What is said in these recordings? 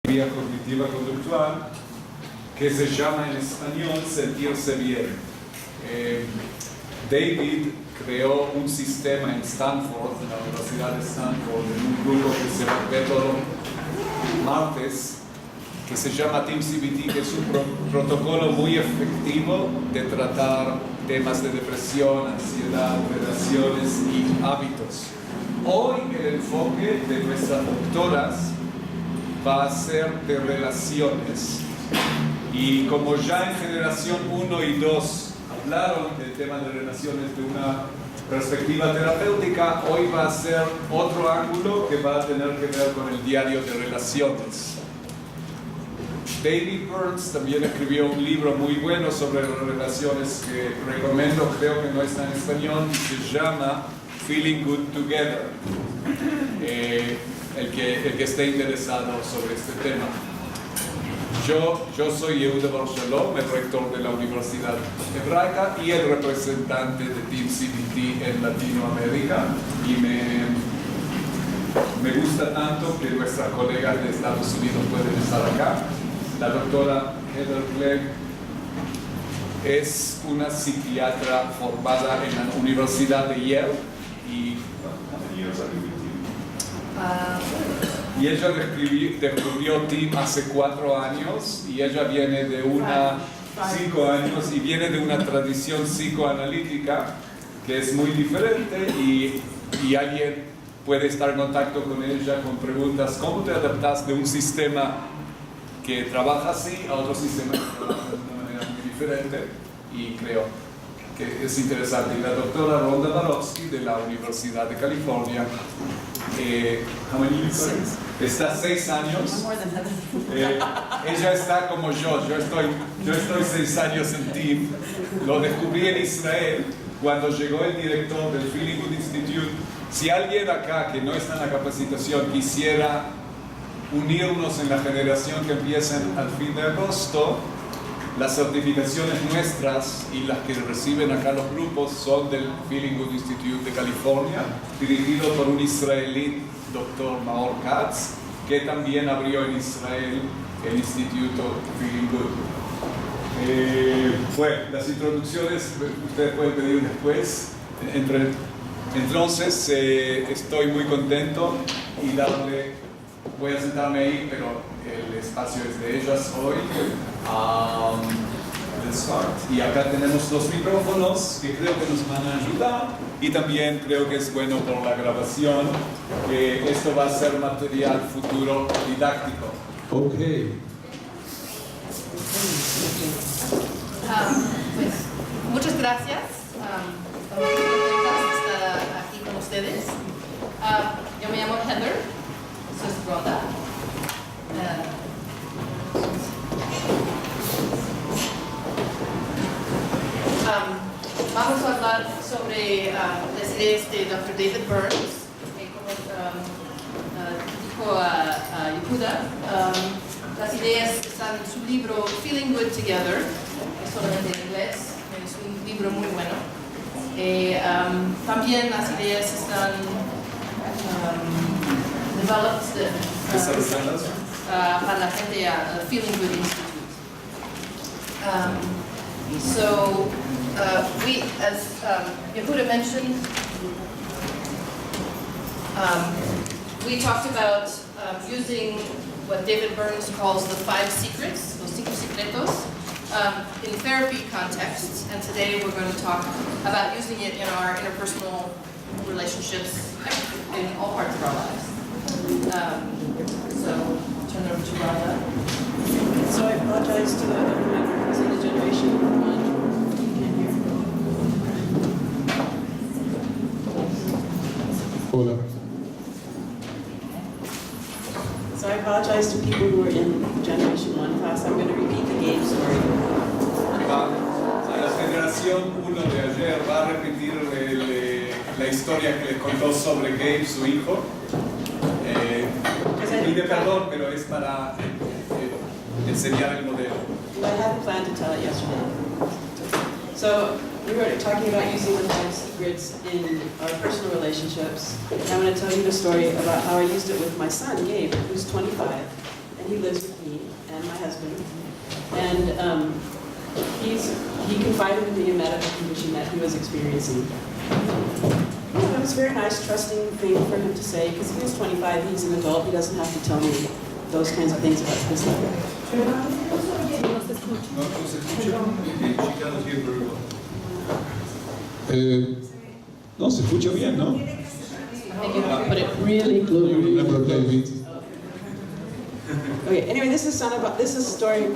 vía cognitiva conductual, que se llama en español sentirse bien. David creó un sistema en Stanford, en la Universidad de Stanford, en un grupo que se ve todos los martes, que se llama Team CBT, que es un protocolo muy efectivo de tratar temas de depresión, ansiedad, relaciones y hábitos. Hoy el enfoque de nuestras doctoras va a ser de relaciones. Y como ya en generación 1 y 2 hablaron del tema de relaciones de una perspectiva terapéutica, hoy va a ser otro ángulo que va a tener que ver con el diario de relaciones. David Burns también escribió un libro muy bueno sobre las relaciones que recomiendo, creo que no está en español, y se llama Feeling Good Together. El que esté interesado sobre este tema. Yo soy Yehuda Bar Shalom, el rector de la Universidad Hebraica y el representante de Team CBT en Latinoamérica, y me gusta tanto que nuestras colegas de Estados Unidos pueden estar acá. La doctora Heather Clegg es una psiquiatra formada en la Universidad de Yale y ella descubrió Team hace 4 años, y ella viene de 5 años, y viene de una tradición psicoanalítica que es muy diferente, y alguien puede estar en contacto con ella con preguntas: ¿cómo te adaptas de un sistema que trabaja así a otro sistema que trabaja de una manera muy diferente? Y creo que es interesante. Y la doctora Rhonda Barofsky de la Universidad de California, está 6 años. Ella está como yo estoy 6 años en Team. Lo descubrí en Israel cuando llegó el director del Feeling Good Institute. Si alguien acá que no está en la capacitación quisiera unirnos en la generación que empieza al fin de agosto, las certificaciones nuestras y las que reciben acá los grupos son del Feeling Good Institute de California, dirigido por un israelí, Dr. Maor Katz, que también abrió en Israel el Instituto Feeling Good. Bueno, las introducciones ustedes pueden pedir después. Entonces, estoy muy contento y voy a sentarme ahí, pero el espacio es de ellas hoy. Let's start. Y acá tenemos los micrófonos que creo que nos van a ayudar, y también creo que es bueno por la grabación que esto va a ser material futuro didáctico. Okay. Pues muchas gracias. Estamos muy contentas de estar aquí con ustedes. Yo me llamo Heather, soy Rhonda. Vamos a hablar sobre las ideas de Dr. David Burns, que como dijo a Yehuda, las ideas están en su libro Feeling Good Together, que es solamente en inglés, es un libro muy bueno. También las ideas están developed para la gente a Feeling Good Institute. So we, as Yehuda mentioned, we talked about using what David Burns calls the 5 secrets, los 5 secretos, in therapy contexts. And today we're going to talk about using it in our interpersonal relationships in all parts of our lives. So I'll turn it over to Rhonda. So I apologize to the other members of the Generation 1. Hola. So I apologize to people who are in Generation 1 class. I'm going to repeat the game story. La generación 1 de ayer va a repetir la historia que les contó sobre Gabe, su hijo. Pide perdón, pero es para enseñar el modelo. I hadn't planned to tell it yesterday. So we were talking about using the 5 secrets in our personal relationships. And I'm going to tell you the story about how I used it with my son, Gabe, who's 25. And he lives with me and my husband. And he confided in me a medical condition that he was experiencing. You know, it was a very nice, trusting thing for him to say, because he was 25, he's an adult, he doesn't have to tell me those kinds of things about his life. No se escucha. She cannot hear very well. No, se escucha bien, ¿no? I think you have to put it really You close. remember David? Okay, anyway, this is a story.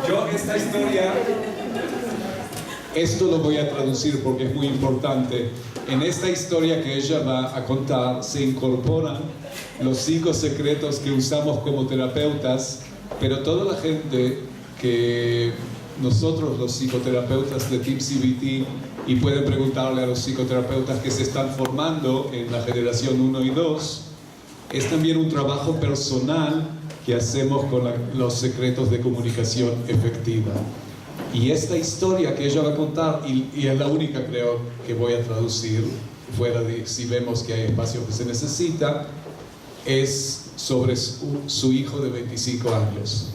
Yo esta historia, Esto lo voy a traducir porque es muy importante. En esta historia que ella va a contar se incorporan los 5 secretos que usamos como terapeutas, pero toda la gente que nosotros los psicoterapeutas de Team CBT, y pueden preguntarle a los psicoterapeutas que se están formando en la generación 1 y 2, es también un trabajo personal que hacemos con los secretos de comunicación efectiva. Y esta historia que ella va a contar, y es la única creo que voy a traducir, fuera de si vemos que hay espacio que se necesita, es sobre su hijo de 25 años.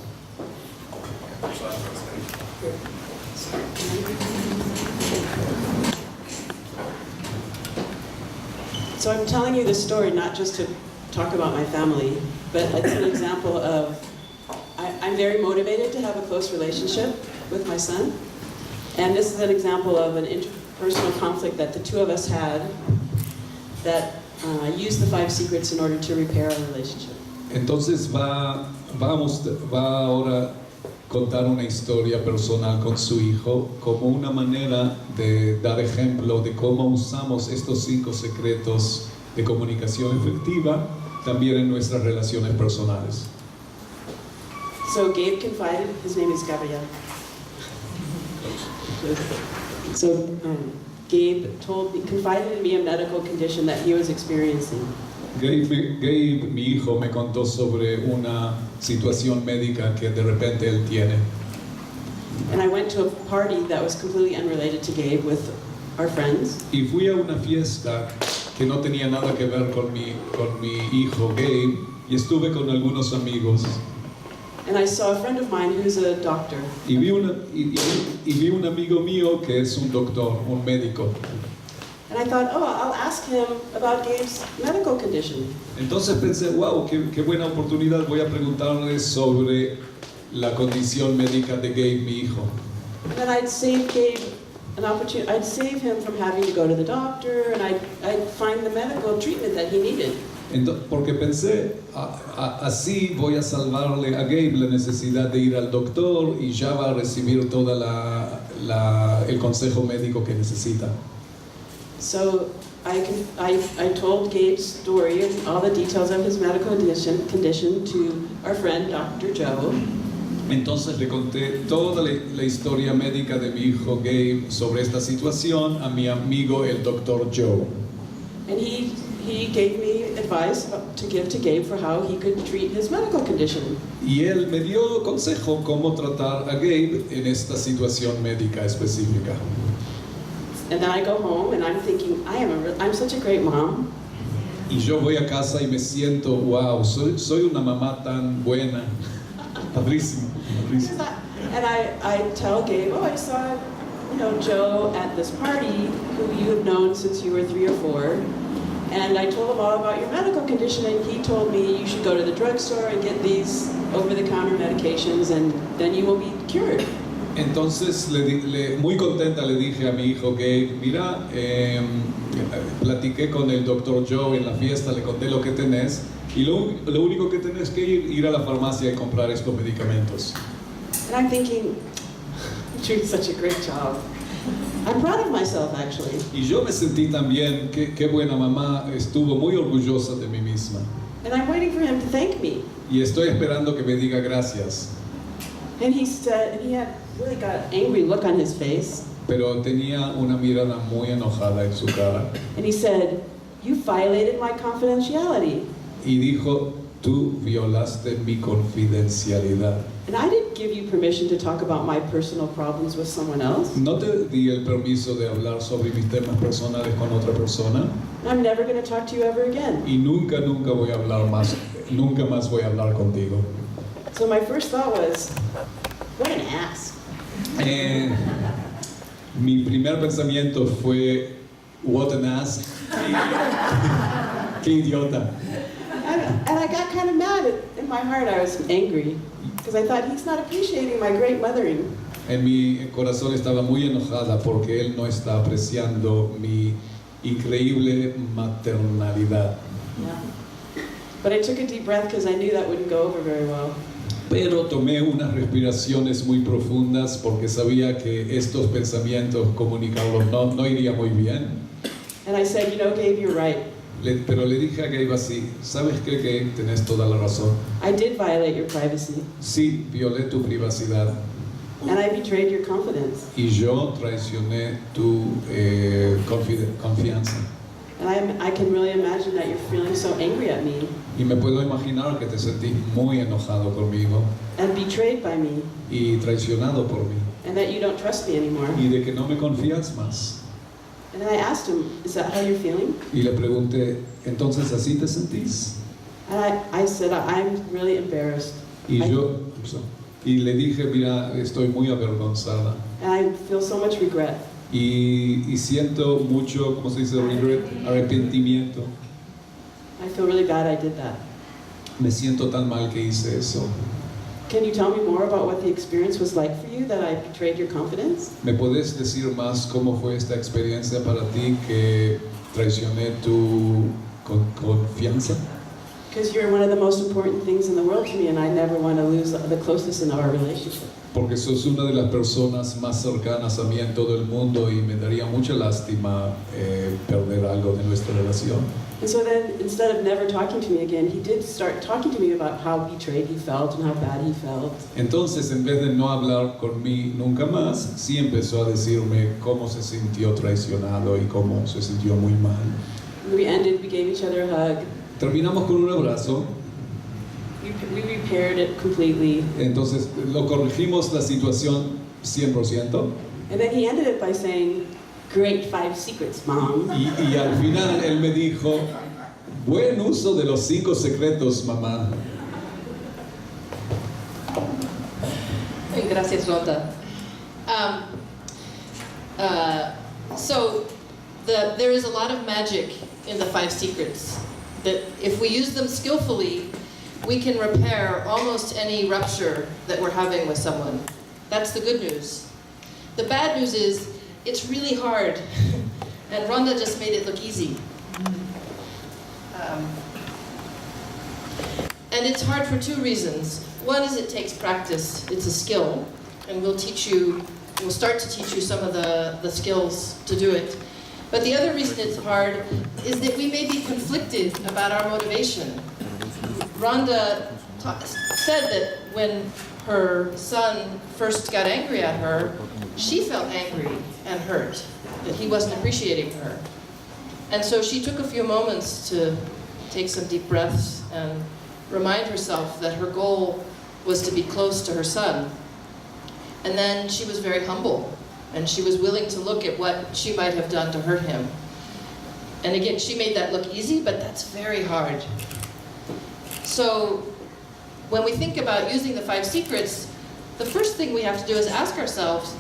So I'm telling you this story not just to talk about my family, but it's an example of, I'm very motivated to have a close relationship with my son. And this is an example of an interpersonal conflict that the two of us had that used the 5 secrets in order to repair our relationship. Entonces va ahora contar una historia personal con su hijo como una manera de dar ejemplo de cómo usamos estos 5 secretos de comunicación efectiva también en nuestras relaciones personales. So Gabe confided, his name is Gabriel. So Gabe confided in me a medical condition that he was experiencing. Gabe, mi hijo, me contó sobre una situación médica que de repente él tiene. And I went to a party that was completely unrelated to Gabe with our friends. Y fui a una fiesta que no tenía nada que ver con mi hijo Gabe, y estuve con algunos amigos. And I saw a friend of mine who's a doctor. Y vi un amigo mío que es un doctor, un médico. And I thought, oh, I'll ask him about Gabe's medical condition. Entonces pensé, wow, qué buena oportunidad, voy a preguntarle sobre la condición médica de Gabe, mi hijo. And then I'd save Gabe an opportunity. I'd save him from having to go to the doctor, and I'd find the medical treatment that he needed. Porque pensé, así voy a salvarle a Gabe la necesidad de ir al doctor y ya va a recibir todo el consejo médico que necesita. So I told Gabe's story and all the details of his medical condition to our friend Dr. Joe. Entonces le conté toda la historia médica de mi hijo Gabe sobre esta situación a mi amigo el Dr. Joe. And he gave me advice to give to Gabe for how he could treat his medical condition. Y él me dio consejo cómo tratar a Gabe en esta situación médica específica. And then I go home and I'm thinking, I'm such a great mom. Y yo voy a casa y me siento, wow, soy una mamá tan buena. Padrísimo, padrísimo. And I tell Gabe, oh, I saw, Joe at this party who you have known since you were 3 or 4. And I told him all about your medical condition, and he told me you should go to the drugstore and get these over-the-counter medications, and then you will be cured. Entonces, muy contenta le dije a mi hijo Gabe, mira, platiqué con el Dr. Joe en la fiesta, le conté lo que tenés, y lo único que tenés que ir a la farmacia y comprar estos medicamentos. And I'm thinking, you're doing such a great job. I'm proud of myself, actually. Y yo me sentí también, qué buena mamá, estuvo muy orgullosa de mí misma. And I'm waiting for him to thank me. Y estoy esperando que me diga gracias. And he said, and he had really got an angry look on his face. Pero tenía una mirada muy enojada en su cara. And he said, you violated my confidentiality. Y dijo, tú violaste mi confidencialidad. And I didn't give you permission to talk about my personal problems with someone else. No te di el permiso de hablar sobre mis temas personales con otra persona. I'm never going to talk to you ever again. Y nunca voy a hablar más, nunca más voy a hablar contigo. So my first thought was, what an ass. Mi primer pensamiento fue, what an ass. Qué idiota. And I got kind of mad. In my heart, I was angry because I thought he's not appreciating my great mothering. En mi corazón estaba muy enojada porque él no está apreciando mi increíble maternalidad. Yeah. But I took a deep breath because I knew that wouldn't go over very well. Pero tomé unas respiraciones muy profundas porque sabía que estos pensamientos comunicarlos no iría muy bien. And I said, you know, Gabe, you're right. Pero le dije a Gabe así, ¿sabes qué, Gabe? Tenés toda la razón. I did violate your privacy. Sí, violé tu privacidad. And I betrayed your confidence. Y yo traicioné tu confianza. And I can really imagine that you're feeling so angry at me Y me puedo imaginar que te sentís muy enojado conmigo and betrayed by me y traicionado por mí and that you don't trust me anymore. y de que no me confías más. And then I asked him, is that how you're feeling? Y le pregunté, ¿entonces así te sentís? And I said, I'm really embarrassed. Y le dije, mira, estoy muy avergonzada. And I feel so much regret. Y siento mucho, ¿cómo se dice? Regret, arrepentimiento. I feel really bad I did that. Me siento tan mal que hice eso. Can you tell me more about what the experience was like for you, that I betrayed your confidence? ¿Me puedes decir más cómo fue esta experiencia para ti que traicioné tu confianza? Because you're one of the most important things in the world to me, and I never want to lose the closest in our relationship. Porque sos una de las personas más cercanas a mí en todo el mundo y me daría mucha lástima perder algo de nuestra relación. And so then, instead of never talking to me again, he did start talking to me about how betrayed he felt and how bad he felt. Entonces, en vez de no hablar con mí nunca más, sí empezó a decirme cómo se sintió traicionado y cómo se sintió muy mal. We gave each other a hug. Terminamos con un abrazo. We repaired it completely. Entonces, lo corregimos la situación 100%. And then he ended it by saying, "Great 5 secrets, Mom." Y al final él me dijo, buen uso de los 5 secretos, mamá. Gracias, Rota. So there is a lot of magic in the 5 secrets. That if we use them skillfully, we can repair almost any rupture that we're having with someone. That's the good news. The bad news is, it's really hard, and Rhonda just made it look easy. And it's hard for 2 reasons. One is it takes practice, it's a skill, and we'll start to teach you some of the skills to do it. But the other reason it's hard is that we may be conflicted about our motivation. Rhonda said that when her son first got angry at her, she felt angry and hurt, that he wasn't appreciating her. And so she took a few moments to take some deep breaths and remind herself that her goal was to be close to her son. And then she was very humble, and she was willing to look at what she might have done to hurt him. And again, she made that look easy, but that's very hard. So when we think about using the 5 secrets, the first thing we have to do is ask ourselves,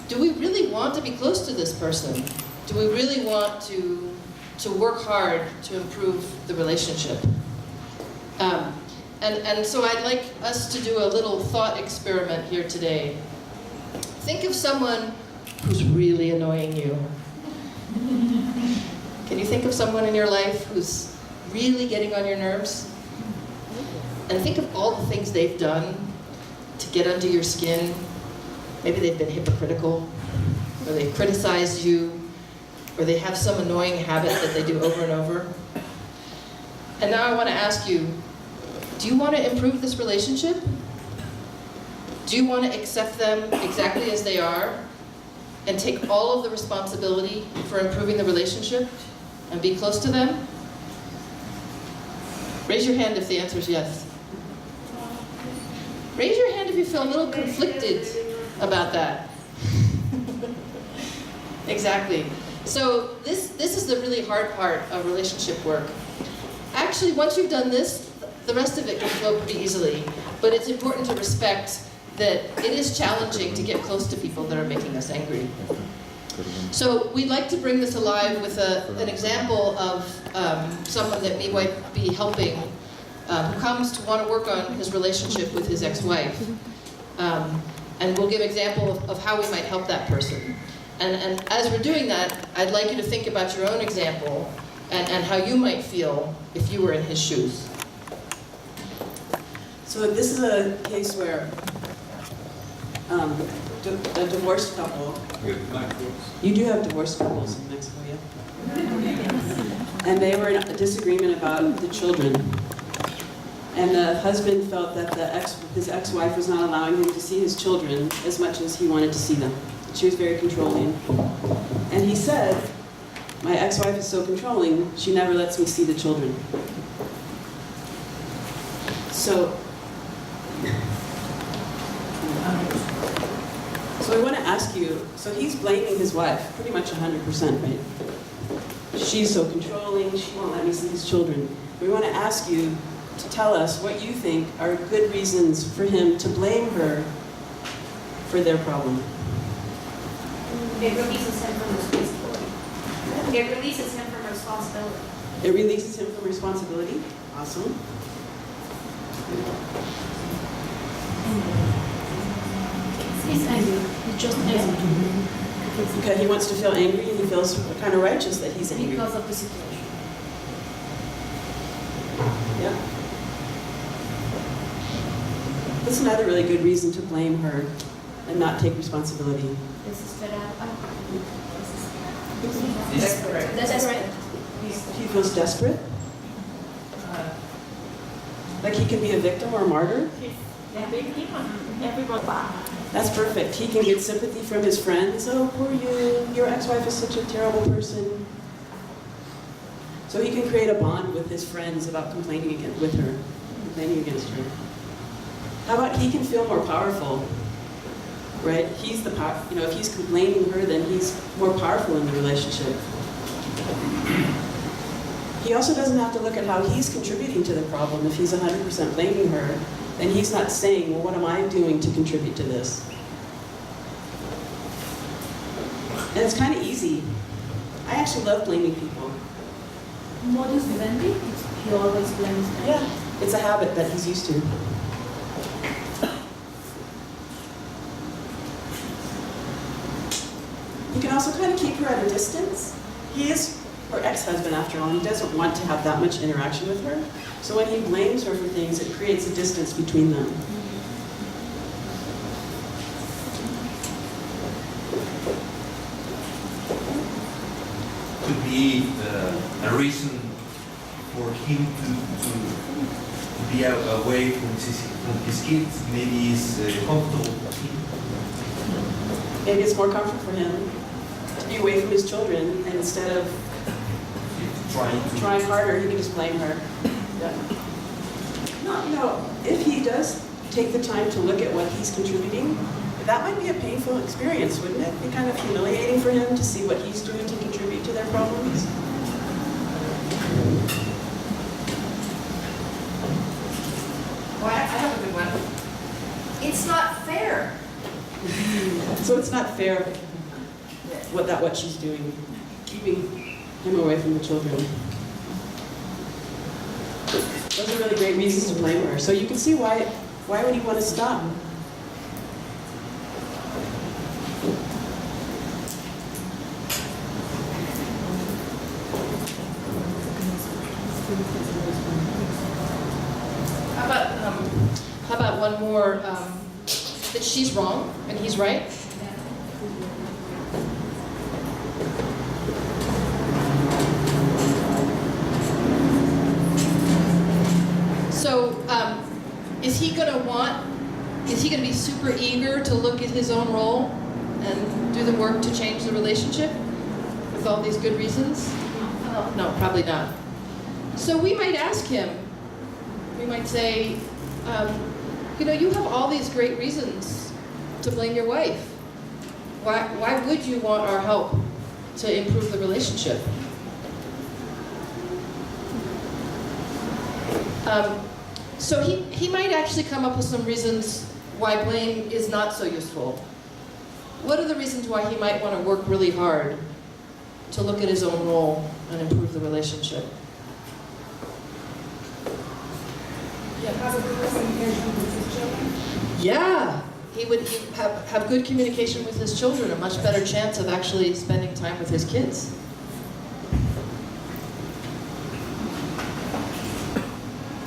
do we really want to be close to this person? Do we really want to work hard to improve the relationship? And so I'd like us to do a little thought experiment here today. Think of someone who's really annoying you. Can you think of someone in your life who's really getting on your nerves? And think of all the things they've done to get under your skin. Maybe they've been hypocritical, or they've criticized you, or they have some annoying habit that they do over and over. And now I want to ask you, do you want to improve this relationship? Do you want to accept them exactly as they are and take all of the responsibility for improving the relationship and be close to them? Raise your hand if the answer is yes. Raise your hand if you feel a little conflicted about that. Exactly. So this is the really hard part of relationship work. Actually, once you've done this, the rest of it can flow pretty easily. But it's important to respect that it is challenging to get close to people that are making us angry. So we'd like to bring this alive with an example of someone that we might be helping who comes to want to work on his relationship with his ex-wife. And we'll give an example of how we might help that person. And as we're doing that, I'd like you to think about your own example and how you might feel if you were in his shoes. So this is a case where a divorced couple. You do have divorced couples in Mexico, yeah? And they were in a disagreement about the children. And the husband felt that his ex-wife was not allowing him to see his children as much as he wanted to see them. She was very controlling. And he said, my ex-wife is so controlling, she never lets me see the children. So I want to ask you, so he's blaming his wife pretty much 100%, right? She's so controlling, she won't let me see his children. We want to ask you to tell us what you think are good reasons for him to blame her for their problem. It releases him from responsibility. It releases him from responsibility. It releases him from responsibility. Awesome. He's angry. He's just angry. Because he wants to feel angry and he feels kind of righteous that he's angry. Because of the situation. Yeah. That's another really good reason to blame her and not take responsibility. That's correct. That's correct. He feels desperate. Like he can be a victim or a martyr. That's perfect. He can get sympathy from his friends. Oh, poor you. Your ex-wife is such a terrible person. So he can create a bond with his friends about complaining against her. How about he can feel more powerful, right? He's the power. You know, if he's complaining her, then he's more powerful in the relationship. He also doesn't have to look at how he's contributing to the problem. If he's 100% blaming her, then he's not saying, well, what am I doing to contribute to this? And it's kind of easy. I actually love blaming people. Modus vivendi, he always blames them. Yeah, it's a habit that he's used to. You can also kind of keep her at a distance. He is her ex-husband after all. He doesn't want to have that much interaction with her. So when he blames her for things, it creates a distance between them. Could be a reason for him to be away from his kids. Maybe he's comfortable. Maybe it's more comfort for him to be away from his children, and instead of trying harder, he can just blame her. Yeah. No, you know, if he does take the time to look at what he's contributing, that might be a painful experience, wouldn't it? Be kind of humiliating for him to see what he's doing to contribute to their problems. Well, I have a good one. It's not fair. So it's not fair what she's doing, keeping him away from the children. Those are really great reasons to blame her. So you can see why would he want to stop? How about one more, that she's wrong and he's right? So, is he going to be super eager to look at his own role and do the work to change the relationship with all these good reasons? No, probably not. So we might ask him, we might say, you know, you have all these great reasons to blame your wife. Why would you want our help to improve the relationship? So he might actually come up with some reasons why blame is not so useful. What are the reasons why he might want to work really hard to look at his own role and improve the relationship? Yeah, he would have good communication with his children, a much better chance of actually spending time with his kids.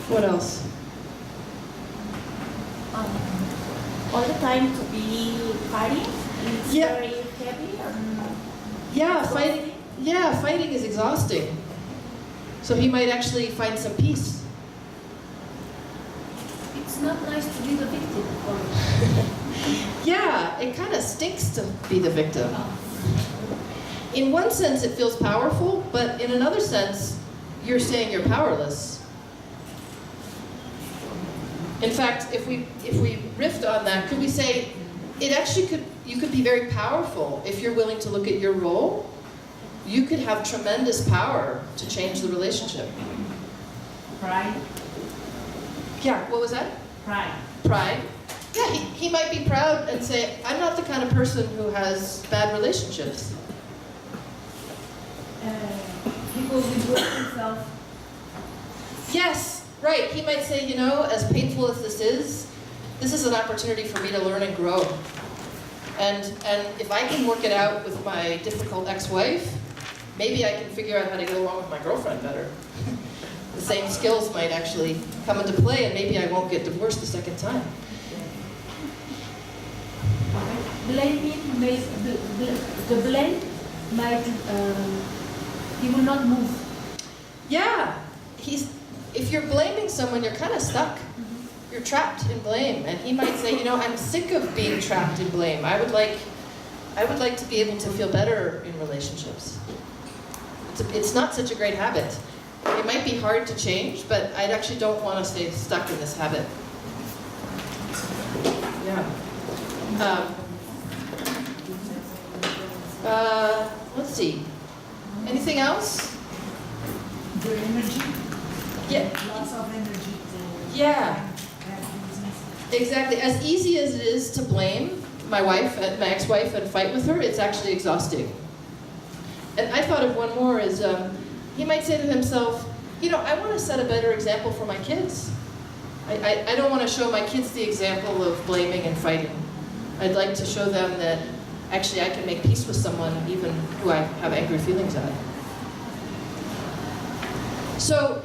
What else? All the time to be fighting? It's Yeah. very heavy? Fighting is exhausting. So he might actually find some peace. It's not nice to be the victim. Yeah, it kind of stinks to be the victim. In one sense, it feels powerful, but in another sense, you're saying you're powerless. In fact, if we riffed on that, could we say you could be very powerful if you're willing to look at your role? You could have tremendous power to change the relationship. Pride? Yeah, what was that? Pride. Pride. Yeah, he might be proud and say, I'm not the kind of person who has bad relationships. People withdraw themselves. Yes, right. He might say, you know, as painful as this is an opportunity for me to learn and grow. And if I can work it out with my difficult ex-wife, maybe I can figure out how to get along with my girlfriend better. The same skills might actually come into play, and maybe I won't get divorced the second time. Blaming the blame might he will not move. Yeah, if you're blaming someone, you're kind of stuck. You're trapped in blame, and he might say, you know, I'm sick of being trapped in blame. I would like to be able to feel better in relationships. It's not such a great habit. It might be hard to change, but I actually don't want to stay stuck in this habit. Yeah. Let's see. Anything else? The energy. Yeah. Lots of energy. Yeah. Exactly. As easy as it is to blame my ex-wife, and fight with her, it's actually exhausting. And I thought of one more is, he might say to himself, you know, I want to set a better example for my kids. I don't want to show my kids the example of blaming and fighting. I'd like to show them that actually I can make peace with someone even who I have angry feelings at. So,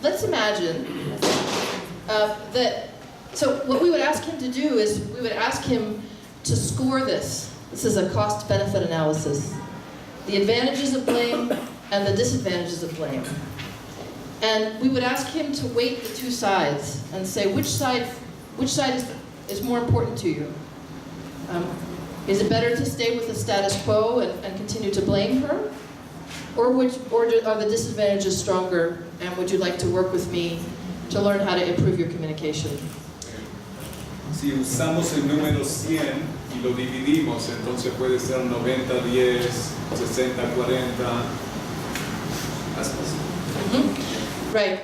let's imagine so what we would ask him to do is we would ask him to score this. This is a cost-benefit analysis. The advantages of blame and the disadvantages of blame. And we would ask him to weight the two sides and say which side is more important to you. Is it better to stay with the status quo and continue to blame her? Or are the disadvantages stronger, and would you like to work with me to learn how to improve your communication? Si usamos el número 100 y lo dividimos, entonces puede ser 90-10, 60-40. Right,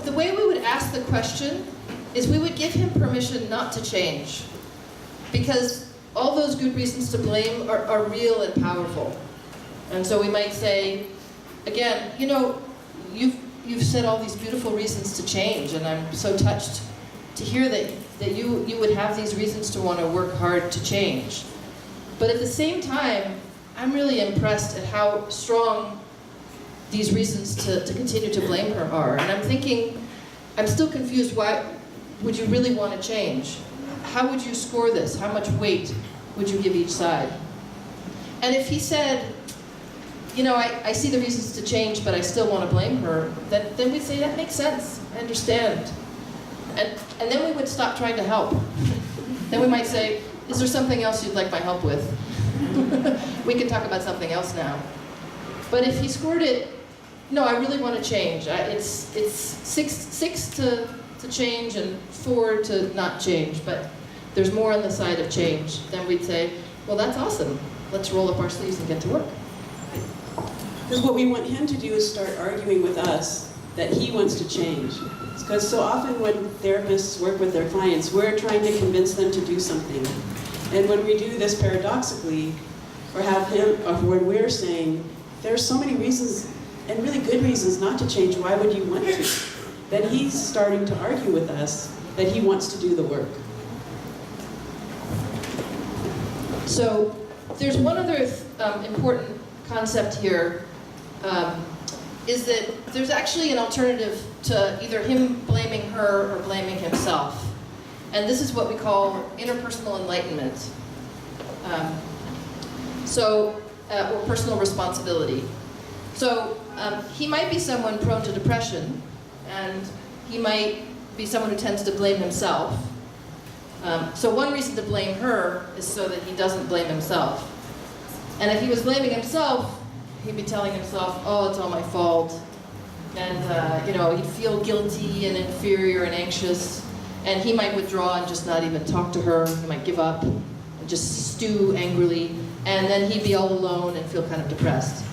the way we would ask the question is we would give him permission not to change, because all those good reasons to blame are real and powerful. And so we might say, again, you know, you've said all these beautiful reasons to change, and I'm so touched to hear that you would have these reasons to want to work hard to change. But at the same time, I'm really impressed at how strong these reasons to continue to blame her are. And I'm thinking, I'm still confused, why would you really want to change? How would you score this? How much weight would you give each side? And if he said, you know, I see the reasons to change, but I still want to blame her, then we'd say, that makes sense, I understand. And then we would stop trying to help. Then we might say, is there something else you'd like my help with? We can talk about something else now. But if he scored it, no, I really want to change. It's six to change and 4 to not change, but there's more on the side of change. Then we'd say, well, that's awesome. Let's roll up our sleeves and get to work. Because what we want him to do is start arguing with us that he wants to change. Because so often when therapists work with their clients, we're trying to convince them to do something. And when we do this paradoxically, or have him, or when we're saying, there's so many reasons, and really good reasons not to change, why would you want to? Then he's starting to argue with us that he wants to do the work. So there's one other important concept here, is that there's actually an alternative to either him blaming her or blaming himself. And this is what we call interpersonal enlightenment. Or personal responsibility. So he might be someone prone to depression, and he might be someone who tends to blame himself. So one reason to blame her is so that he doesn't blame himself. And if he was blaming himself, he'd be telling himself, oh, it's all my fault. And he'd feel guilty and inferior and anxious. And he might withdraw and just not even talk to her. He might give up and just stew angrily. And then he'd be all alone and feel kind of depressed.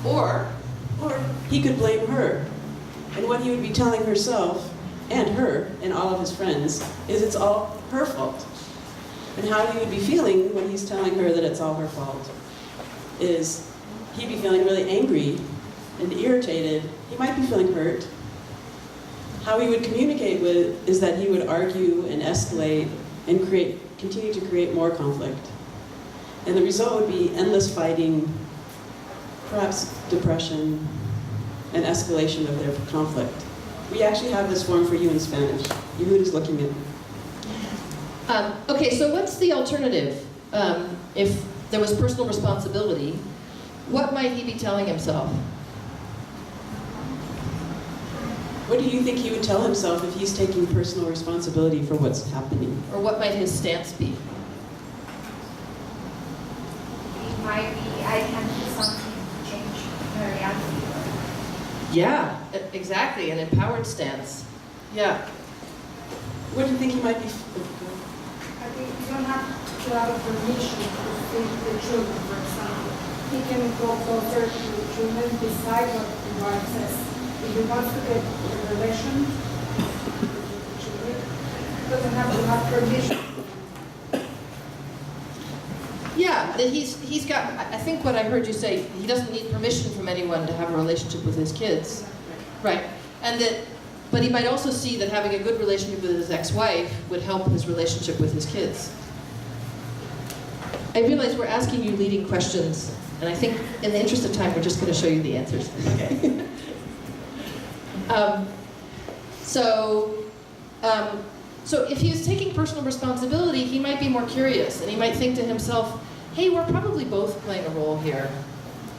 Or he could blame her. And what he would be telling herself, and her, and all of his friends, is it's all her fault. And how he would be feeling when he's telling her that it's all her fault is he'd be feeling really angry and irritated. He might be feeling hurt. How he would communicate with is that he would argue and escalate and continue to create more conflict. And the result would be endless fighting, perhaps depression, and escalation of their conflict. We actually have this form for you in Spanish. Yehud is looking at it. Okay, so what's the alternative? If there was personal responsibility, what might he be telling himself? What do you think he would tell himself if he's taking personal responsibility for what's happening? Or what might his stance be? It might be, I can do something to change the reality. Yeah, exactly, an empowered stance. Yeah. What do you think he might be? I think you don't have to have a permission to feed the children, for example. He can go closer to the children, decide what the wife says. If he wants to get a relation with the children, he doesn't have to have permission. Yeah, that he's got, I think what I heard you say, he doesn't need permission from anyone to have a relationship with his kids. Right. And that, but he might also see that having a good relationship with his ex-wife would help his relationship with his kids. I realize we're asking you leading questions, and I think in the interest of time, we're just going to show you the answers. Okay. So if he was taking personal responsibility, he might be more curious, and he might think to himself, hey, we're probably both playing a role here.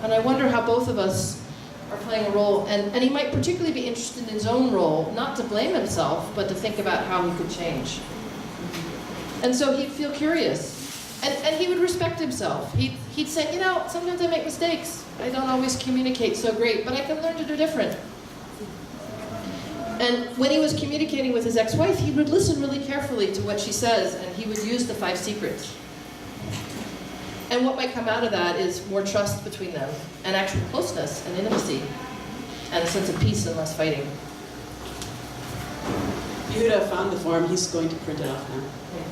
And I wonder how both of us are playing a role. And he might particularly be interested in his own role, not to blame himself, but to think about how he could change. And so he'd feel curious. And he would respect himself. He'd say, sometimes I make mistakes. I don't always communicate so great, but I can learn to do different. And when he was communicating with his ex-wife, he would listen really carefully to what she says, and he would use the 5 secrets. And what might come out of that is more trust between them, and actual closeness and intimacy, and a sense of peace and less fighting. Yehuda found the form. He's going to print it off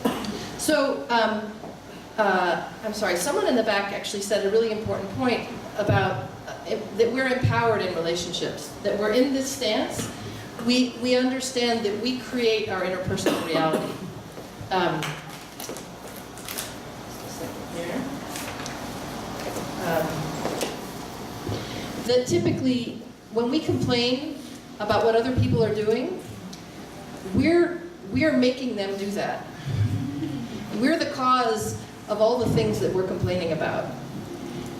now. So, I'm sorry, someone in the back actually said a really important point about that we're empowered in relationships, that we're in this stance. We understand that we create our interpersonal reality. That typically, when we complain about what other people are doing, we're making them do that. We're the cause of all the things that we're complaining about.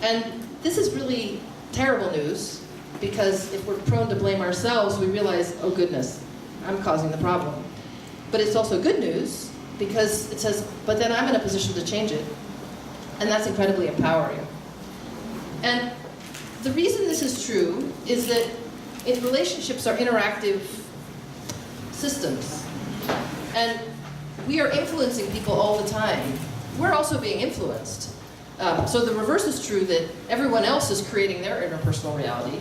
And this is really terrible news, because if we're prone to blame ourselves, we realize, oh goodness, I'm causing the problem. But it's also good news, because it says, but then I'm in a position to change it. And that's incredibly empowering. And the reason this is true is that relationships are interactive systems. And we are influencing people all the time. We're also being influenced. So the reverse is true, that everyone else is creating their interpersonal reality,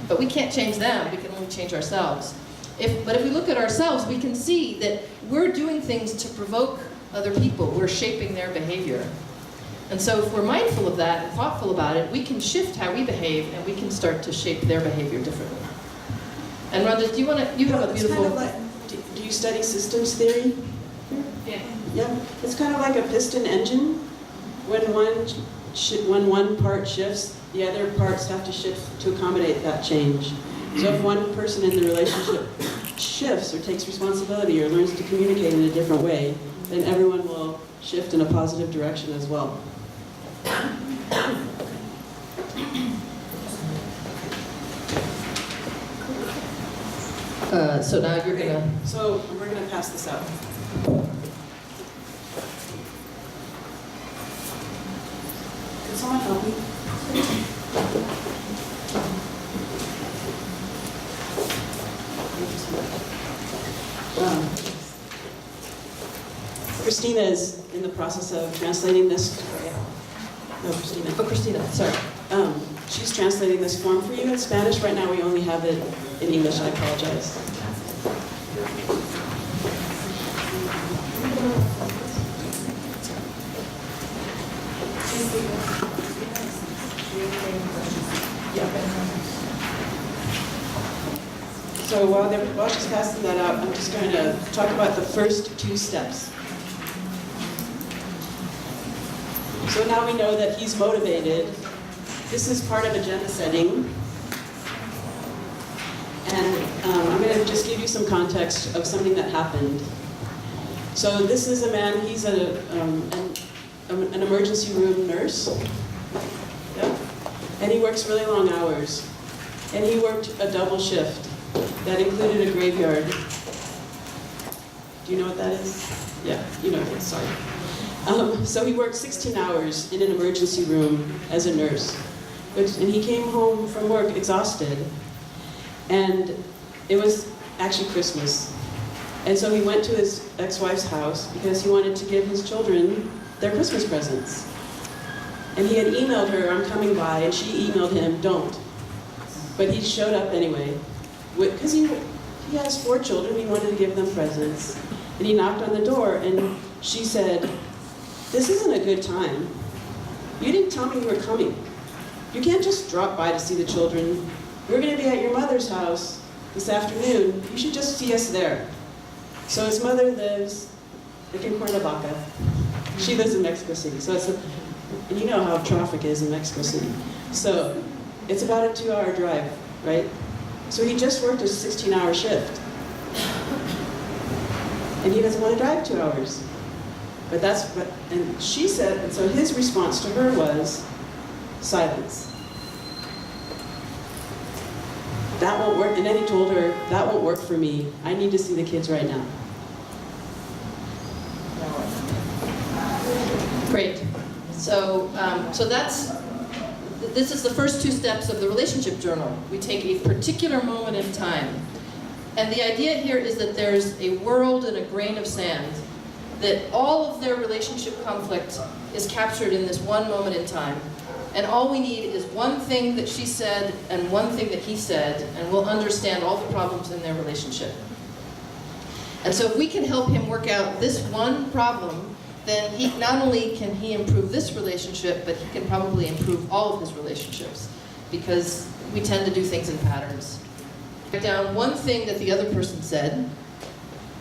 But we can't change them, we can only change ourselves. But if we look at ourselves, we can see that we're doing things to provoke other people. We're shaping their behavior. And so if we're mindful of that and thoughtful about it, we can shift how we behave and we can start to shape their behavior differently. And Rhonda, do you want to, you have a It's beautiful... kind of like, do you study systems theory? Yeah. Yeah, it's kind of like a piston engine. When one part shifts, the other parts have to shift to accommodate that change. So if one person in the relationship shifts or takes responsibility or learns to communicate in a different way, then everyone will shift in a positive direction as well. So now you're going to... So we're going to pass this out. Can someone help me? Christina is in the process of translating this. No, Christina. Oh, Christina, sorry. She's translating this form for you in Spanish. Right now we only have it in English. I apologize. So while she's passing that out, I'm just going to talk about the first 2 steps. So now we know that he's motivated. This is part of agenda setting. And I'm going to just give you some context of something that happened. So this is a man, he's an emergency room nurse. Yep. And he works really long hours. And he worked a double shift that included a graveyard. Do you know what that is? Yeah, you know it, sorry. So he worked 16 hours in an emergency room as a nurse. And he came home from work exhausted. And it was actually Christmas. And so he went to his ex-wife's house because he wanted to give his children their Christmas presents. And he had emailed her, "I'm coming by," and she emailed him, "Don't." But he showed up anyway, because he has 4 children, he wanted to give them presents. And he knocked on the door, and she said, "This isn't a good time. You didn't tell me you were coming. You can't just drop by to see the children. We're going to be at your mother's house this afternoon. You should just see us there." So his mother lives like in Cuernavaca. She lives in Mexico City. So it's and you know how traffic is in Mexico City. So it's about a 2-hour drive, right? So he just worked a 16-hour shift. And he doesn't want to drive 2 hours. And she said, and so his response to her was silence. That won't work. And then he told her, "That won't work for me. I need to see the kids right now." Great. So, this is the first 2 steps of the relationship journal. We take a particular moment in time. And the idea here is that there's a world and a grain of sand, that all of their relationship conflict is captured in this one moment in time. And all we need is one thing that she said and one thing that he said, and we'll understand all the problems in their relationship. And so if we can help him work out this one problem, then not only can he improve this relationship, but he can probably improve all of his relationships, because we tend to do things in patterns. Write down one thing that the other person said,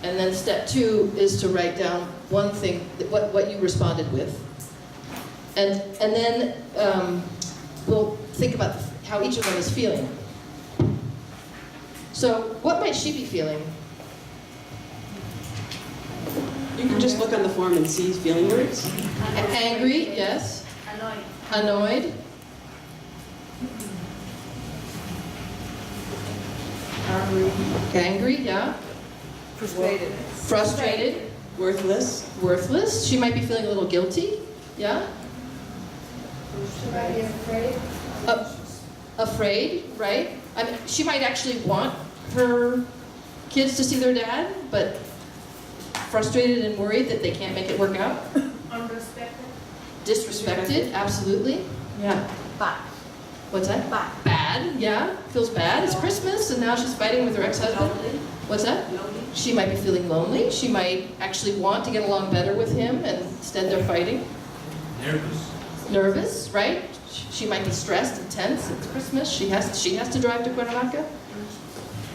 and then step 2 is to write down one thing, what you responded with. And then we'll think about how each of them is feeling. So what might she be feeling? You can just look on the form and see feeling words. Angry, yes. Annoyed. Annoyed. Angry, yeah. Frustrated. Frustrated. Worthless. Worthless. She might be feeling a little guilty, yeah. Should I be afraid? Afraid, right? I mean, she might actually want her kids to see their dad, but frustrated and worried that they can't make it work out. Unrespected. Disrespected, absolutely. Yeah. Bad. What's that? Bad. Bad. bad, yeah, feels bad. It's Christmas and now she's fighting with her ex-husband. What's that? She might be feeling lonely. She might actually want to get along better with him and instead they're fighting. Nervous, right? She might be stressed and tense. It's Christmas. She has to drive to Cuernavaca.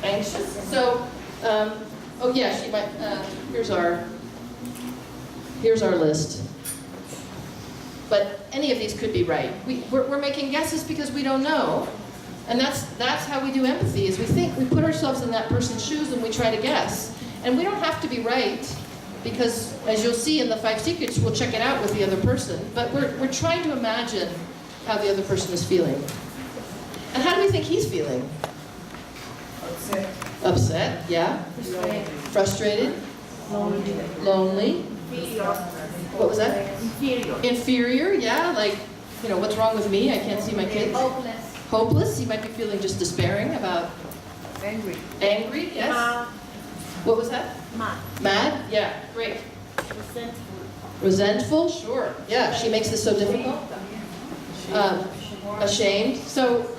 Anxious. So, oh yeah, she might. Here's our list. But any of these could be right. We're making guesses because we don't know, and that's how we do empathy. Is we put ourselves in that person's shoes and we try to guess, and we don't have to be right. Because, as you'll see in the 5 secrets, we'll check it out with the other person. But we're trying to imagine how the other person is feeling. And how do we think he's feeling? Upset. Upset, yeah. Frustrated. Lonely. What was that? Inferior, yeah. Like, what's wrong with me? I can't see my kids. Hopeless. He might be feeling just despairing about. Angry. Angry, yes. What was that? Mad? Yeah, great. Resentful? Sure. Yeah, she makes this so difficult. Ashamed. So,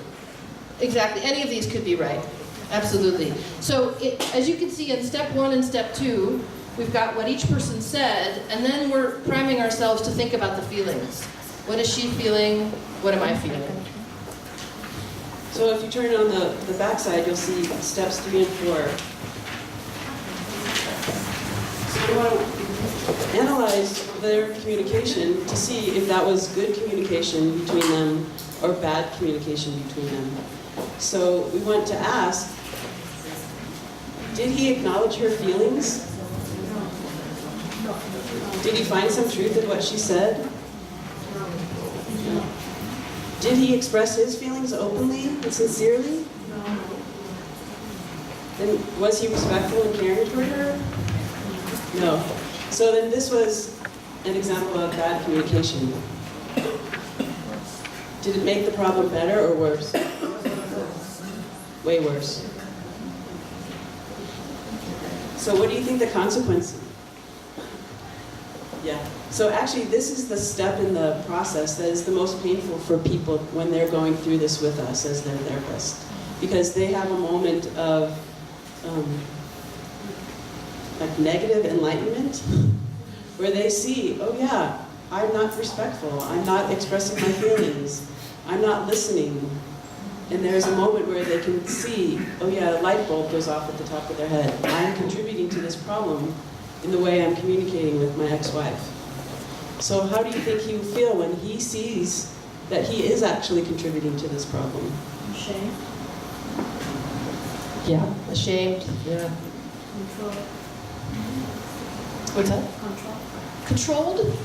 exactly, any of these could be right. Absolutely. So, as you can see in step 1 and step 2, we've got what each person said, and then we're priming ourselves to think about the feelings. What is she feeling? What am I feeling? So if you turn on the back side, you'll see steps 3 and 4. We want to analyze their communication to see if that was good communication between them or bad communication between them. So we want to ask, did he acknowledge her feelings? Did he find some truth in what she said? Did he express his feelings openly and sincerely? Then was he respectful and caring toward her? No. So then this was an example of bad communication. Did it make the problem better or worse? Way worse. So what do you think the consequence? Yeah. So actually this is the step in the process that is the most painful for people when they're going through this with us as their therapist. Because they have a moment of like negative enlightenment, where they see, oh yeah, I'm not respectful, I'm not expressing my feelings, I'm not listening. And there's a moment where they can see, oh yeah, a light bulb goes off at the top of their head. I'm contributing to this problem in the way I'm communicating with my ex-wife. So how do you think he will feel when he sees that he is actually contributing to this problem? Ashamed. Yeah, ashamed. Yeah. Control. What's that? Control. Controlled?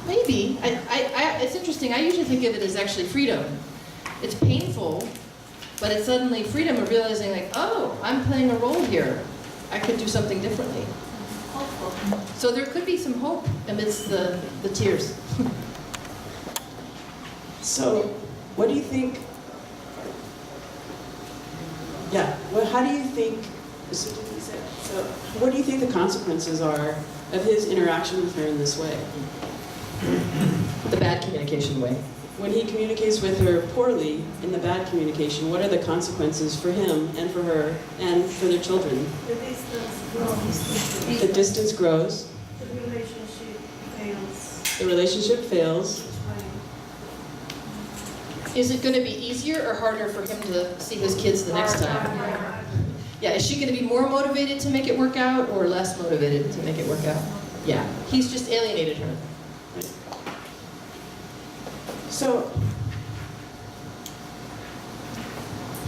Maybe. It's interesting. I usually think of it as actually freedom. It's painful, but it's suddenly freedom of realizing, like, oh, I'm playing a role here. I could do something differently. Hopeful. So there could be some hope amidst the tears. So what do you think? Yeah. Well, how do you think? So what do you think the consequences are of his interaction with her in this way? The bad communication way. When he communicates with her poorly in the bad communication, what are the consequences for him and for her and for their children? The distance grows. The distance grows. The relationship fails. The relationship fails. Is it going to be easier or harder for him to see his kids the next time? Yeah, is she going to be more motivated to make it work out or less motivated to make it work out? Yeah, he's just alienated her. So,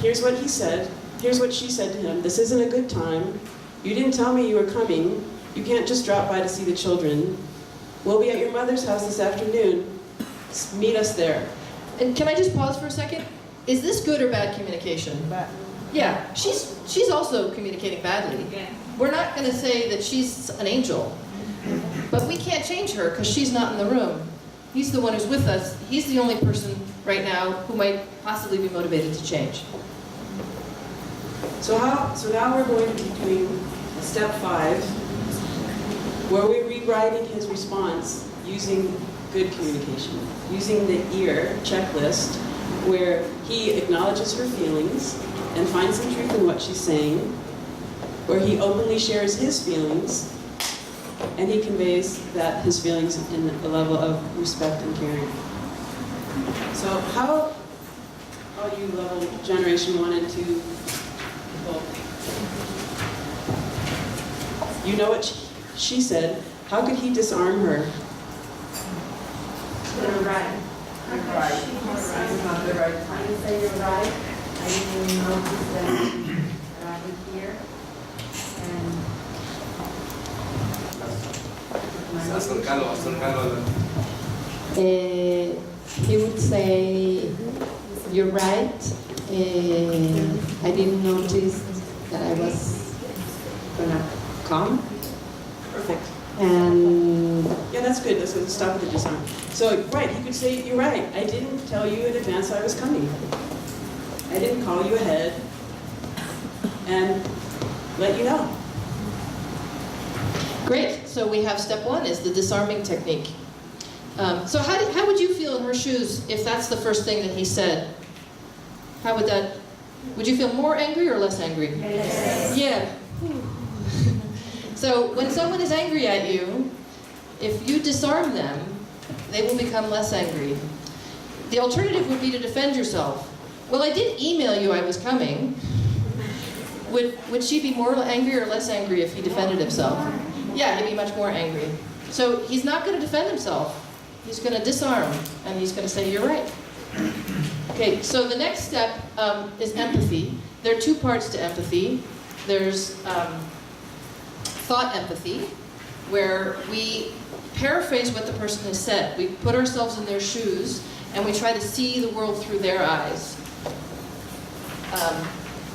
here's what he said. Here's what she said to him. This isn't a good time. You didn't tell me you were coming. You can't just drop by to see the children. We'll be at your mother's house this afternoon. Meet us there. And can I just pause for a second? Is this good or bad communication? Bad. Yeah, she's also communicating badly. We're not going to say that she's an angel, but we can't change her because she's not in the room. He's the one who's with us. He's the only person right now who might possibly be motivated to change. So now we're going to be doing step 5, where we're rewriting his response using good communication, using the ear checklist, where he acknowledges her feelings and finds some truth in what she's saying, where he openly shares his feelings, and he conveys that his feelings in a level of respect and caring. So how you level generation 1 and 2 people? You know what she said. How could he disarm her? You're right. You're right. It's not the right time. You say you're right. I didn't notice that around here. Acércalo a la... He would say, you're right. I didn't notice that I was gonna come. Perfect. And Yeah, that's good. Let's stop with the disarm. So, right, he could say, you're right. I didn't tell you in advance I was coming. I didn't call you ahead and let you know. Great. So we have step 1 is the disarming technique. So how would you feel in her shoes if that's the first thing that he said? How would that? Would you feel more angry or less angry? Yes. Yeah. So when someone is angry at you, if you disarm them, they will become less angry. The alternative would be to defend yourself. Well, I did email you I was coming. Would she be more angry or less angry if he defended himself? Yeah, he'd be much more angry. So he's not going to defend himself. He's going to disarm, and he's going to say, you're right. Okay, so the next step is empathy. There are 2 parts to empathy. There's thought empathy, where we paraphrase what the person has said. We put ourselves in their shoes, and we try to see the world through their eyes.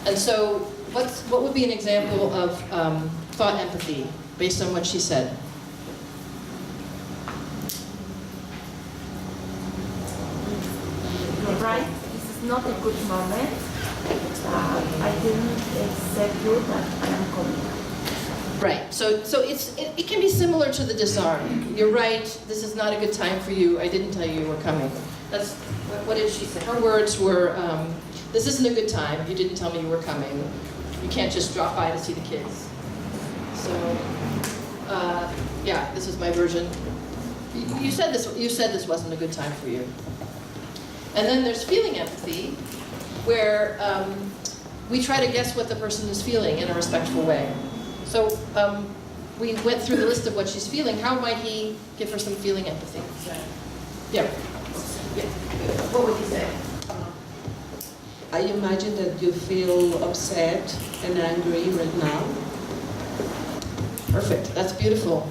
And so what would be an example of thought empathy based on what she said? You're right. This is not a good moment. I didn't accept you that I am coming. Right. So it can be similar to the disarm. You're right. This is not a good time for you. I didn't tell you you were coming. That's what did she say? Her words were, "This isn't a good time. You didn't tell me you were coming. You can't just drop by to see the kids." So, yeah, this is my version. You said this. You said this wasn't a good time for you. And then there's feeling empathy, where we try to guess what the person is feeling in a respectful way. So we went through the list of what she's feeling. How might he give her some feeling empathy? Yeah. Yeah. What would you say? I imagine that you feel upset and angry right now. Perfect. That's beautiful.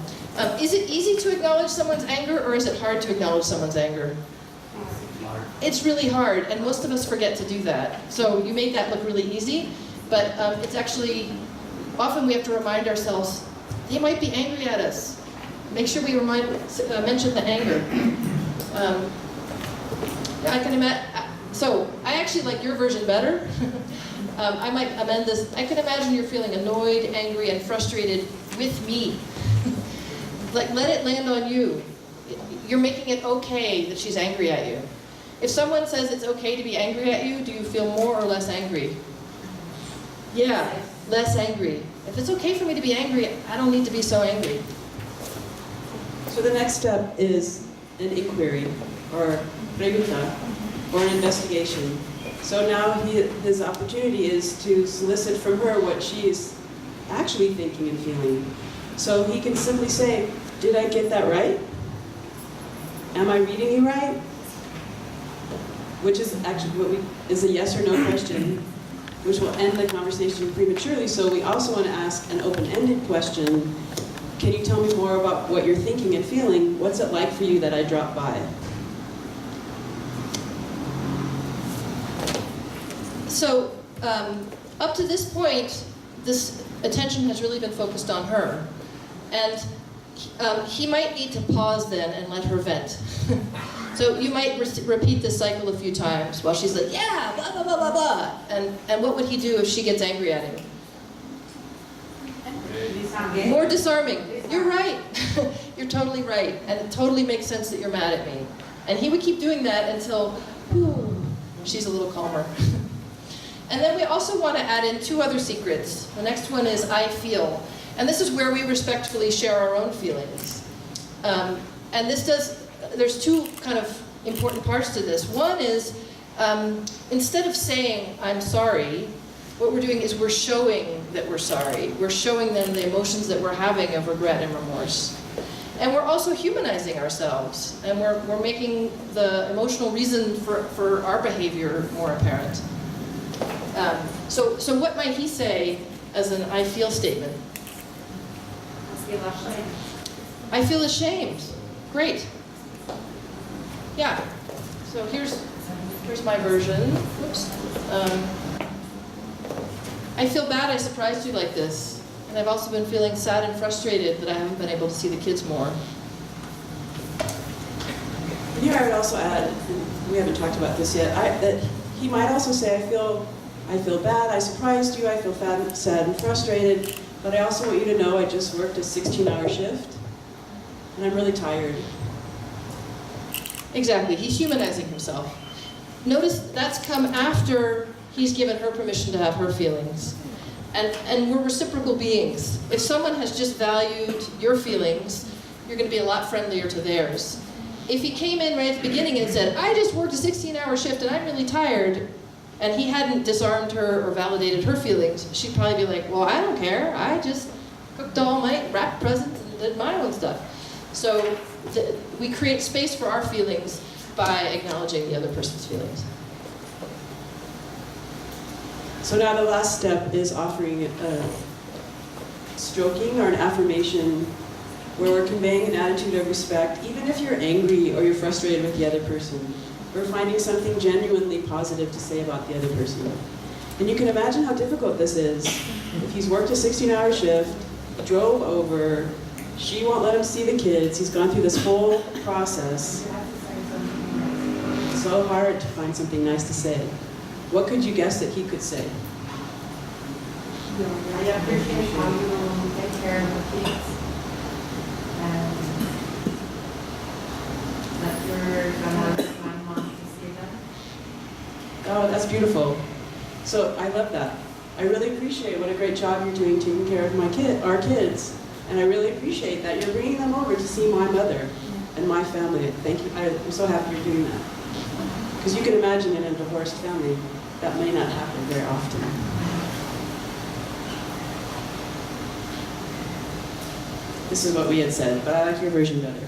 Is it easy to acknowledge someone's anger, or is it hard to acknowledge someone's anger? It's really hard, and most of us forget to do that. So you made that look really easy, but it's actually, often we have to remind ourselves, they might be angry at us. Make sure we mention the anger. I can imagine, so I actually like your version better. I might amend this. I can imagine you're feeling annoyed, angry, and frustrated with me. Like, let it land on you. You're making it okay that she's angry at you. If someone says it's okay to be angry at you, do you feel more or less angry? Yeah, less angry. If it's okay for me to be angry, I don't need to be so angry. So the next step is an inquiry, or pregunta, or an investigation. So now his opportunity is to solicit from her what she is actually thinking and feeling. So he can simply say, did I get that right? Am I reading you right? Which is actually is a yes or no question, which will end the conversation prematurely. So we also want to ask an open-ended question. Can you tell me more about what you're thinking and feeling? What's it like for you that I dropped by? So up to this point, this attention has really been focused on her. And he might need to pause then and let her vent. So you might repeat this cycle a few times while she's like, yeah, blah, blah, blah, blah, blah. And what would he do if she gets angry at him? More disarming. You're right. You're totally right. And it totally makes sense that you're mad at me. And he would keep doing that until, she's a little calmer. And then we also want to add in 2 other secrets. The next one is I feel. And this is where we respectfully share our own feelings. And there's 2 kind of important parts to this. One is, instead of saying, I'm sorry, what we're doing is we're showing that we're sorry. We're showing them the emotions that we're having of regret and remorse. And we're also humanizing ourselves. And we're making the emotional reason for our behavior more apparent. So what might he say as an I feel statement? I feel ashamed. Great. Yeah. So here's my version. Oops. I feel bad I surprised you like this. And I've also been feeling sad and frustrated that I haven't been able to see the kids more. Here I would also add, and we haven't talked about this yet, that he might also say, I feel bad, I surprised you, I feel sad and frustrated, but I also want you to know I just worked a 16-hour shift, and I'm really tired. Exactly, he's humanizing himself. Notice that's come after he's given her permission to have her feelings. And we're reciprocal beings. If someone has just valued your feelings, you're going to be a lot friendlier to theirs. If he came in right at the beginning and said, I just worked a 16-hour shift and I'm really tired, and he hadn't disarmed her or validated her feelings, she'd probably be like, well, I don't care. I just cooked all night, wrapped presents, and did my own stuff. So we create space for our feelings by acknowledging the other person's feelings. So now the last step is offering a stroking or an affirmation where we're conveying an attitude of respect, even if you're angry or you're frustrated with the other person. We're finding something genuinely positive to say about the other person. And you can imagine how difficult this is. If he's worked a 16-hour shift, drove over, she won't let him see the kids, he's gone through this whole process. It's so hard to find something nice to say. What could you guess that he could say? I appreciate how you take care of the kids. And that you're gonna have my mom to see them. Oh, that's beautiful. So I love that. I really appreciate what a great job you're doing taking care of our kids. And I really appreciate that you're bringing them over to see my mother and my family. Thank you. I'm so happy you're doing that. Because you can imagine in a divorced family, that may not happen very often. This is what we had said, but I like your version better.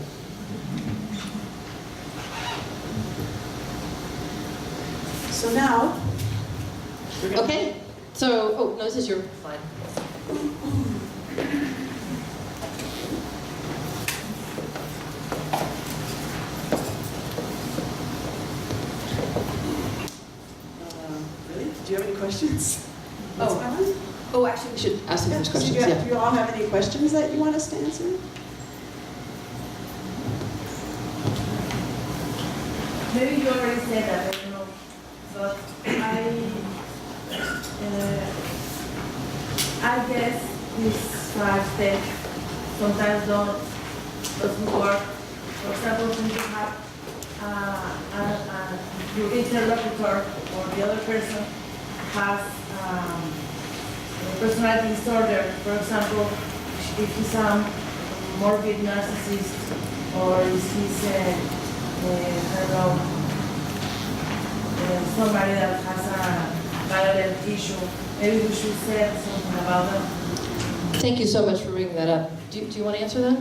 So now, we're gonna... Okay, so, oh, no, this is your slide. Really? Do you have any questions? Oh, actually, we should ask them those questions. Do you all have any questions that you want us to answer? Maybe you already said that, I don't know, but I guess these 5 steps sometimes doesn't work. For example, when you have your interlocutor or the other person has a personality disorder, for example, if he's a morbid narcissist or if he's I don't know, somebody that has a violent issue, maybe we should say something about them. Thank you so much for bringing that up. Do you want to answer that?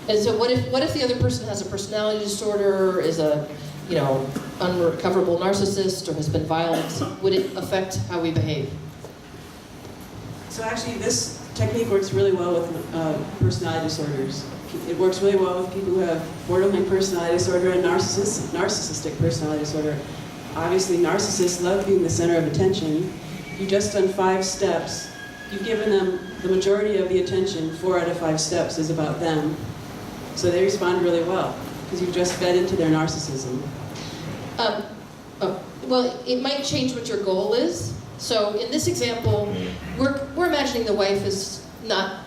And so what if the other person has a personality disorder, is a unrecoverable narcissist, or has been violent? Would it affect how we behave? So actually, this technique works really well with personality disorders. It works really well with people who have borderline personality disorder and narcissistic personality disorder. Obviously, narcissists love being the center of attention. You've just done 5 steps. You've given them the majority of the attention. 4 out of 5 steps is about them. So they respond really well, because you've just fed into their narcissism. Well, it might change what your goal is. So in this example, we're imagining the wife is not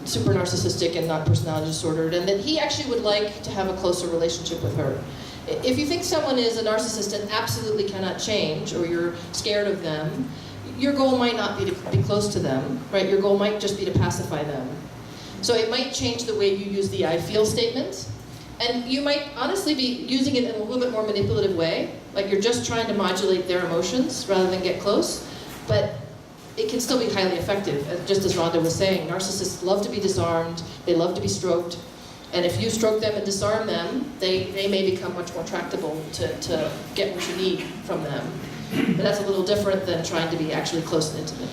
super narcissistic and not personality disordered, and that he actually would like to have a closer relationship with her. If you think someone is a narcissist and absolutely cannot change, or you're scared of them, your goal might not be to be close to them, right? Your goal might just be to pacify them. So it might change the way you use the I feel statement. And you might honestly be using it in a little bit more manipulative way, like you're just trying to modulate their emotions rather than get close. But it can still be highly effective. Just as Rhonda was saying, narcissists love to be disarmed, they love to be stroked, and if you stroke them and disarm them, they may become much more tractable to get what you need from them. But that's a little different than trying to be actually close and intimate.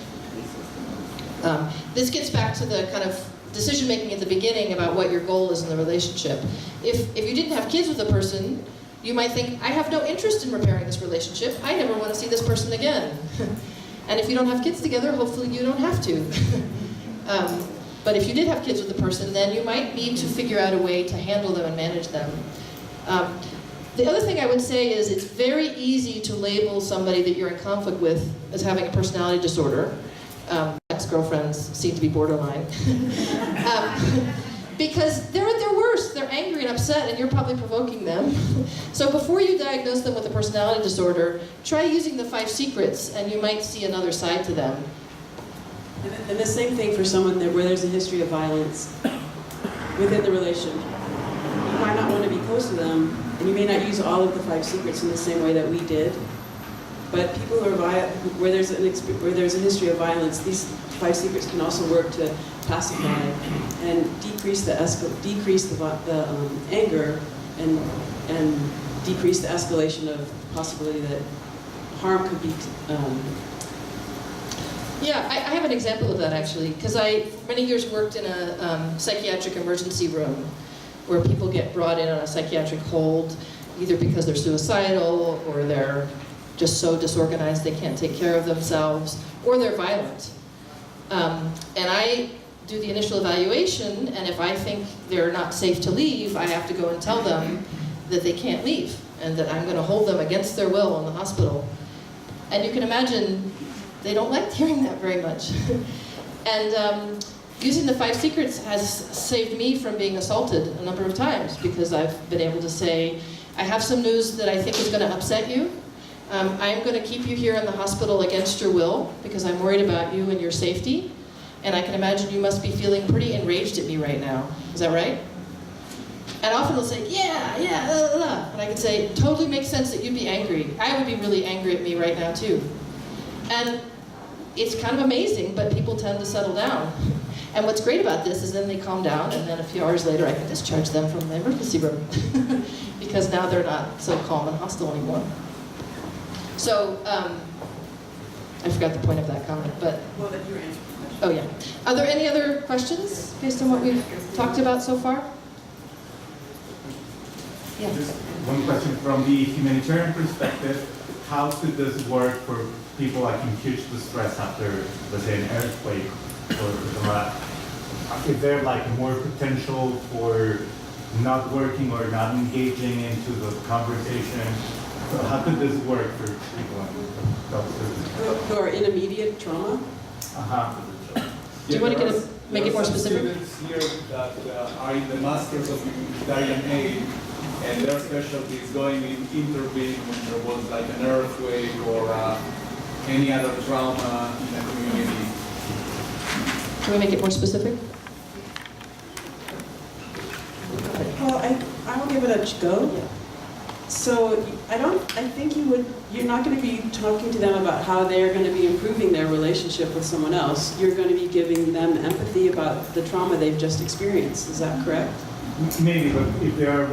This gets back to the kind of decision making at the beginning about what your goal is in the relationship. If you didn't have kids with a person, you might think, I have no interest in repairing this relationship. I never want to see this person again. And if you don't have kids together, hopefully you don't have to. But if you did have kids with a person, then you might need to figure out a way to handle them and manage them. The other thing I would say is it's very easy to label somebody that you're in conflict with as having a personality disorder. Ex-girlfriends seem to be borderline. Because they're at their worst. They're angry and upset, and you're probably provoking them. So before you diagnose them with a personality disorder, try using the 5 secrets, and you might see another side to them. And the same thing for someone where there's a history of violence within the relation. You might not want to be close to them, and you may not use all of the 5 secrets in the same way that we did. But people who are where there's a history of violence, these 5 secrets can also work to pacify and decrease the anger and decrease the escalation of the possibility that harm could be. Yeah, I have an example of that actually, because I for many years worked in a psychiatric emergency room where people get brought in on a psychiatric hold, either because they're suicidal or they're just so disorganized they can't take care of themselves, or they're violent. And I do the initial evaluation, and if I think they're not safe to leave, I have to go and tell them that they can't leave, and that I'm going to hold them against their will in the hospital. And you can imagine they don't like hearing that very much. And using the 5 secrets has saved me from being assaulted a number of times, because I've been able to say, I have some news that I think is going to upset you. I'm going to keep you here in the hospital against your will because I'm worried about you and your safety. And I can imagine you must be feeling pretty enraged at me right now. Is that right? And often they'll say, yeah, and I can say, it totally makes sense that you'd be angry. I would be really angry at me right now too. And it's kind of amazing, but people tend to settle down. And what's great about this is then they calm down, and then a few hours later I can discharge them from the emergency room. Because now they're not so calm and hostile anymore. So, I forgot the point of that comment, but... Well, that you answered. Oh yeah. Are there any other questions based on what we've talked about so far? Yeah. Just one question from the humanitarian perspective. How could this work for people like in huge distress after, let's say, an earthquake or something? Is there like more potential for not working or not engaging into the conversation? So how could this work for people who are in immediate trauma? Do you want to make it more specific? Students here that are in the Masters of Humanitarian Aid, and their specialty is going in intervening when there was like an earthquake or any other trauma in a community. Can we make it more specific? Well, I will give it a go. Yeah. So I think you're not going to be talking to them about how they're going to be improving their relationship with someone else. You're going to be giving them empathy about the trauma they've just experienced. Is that correct? Maybe, but if they are,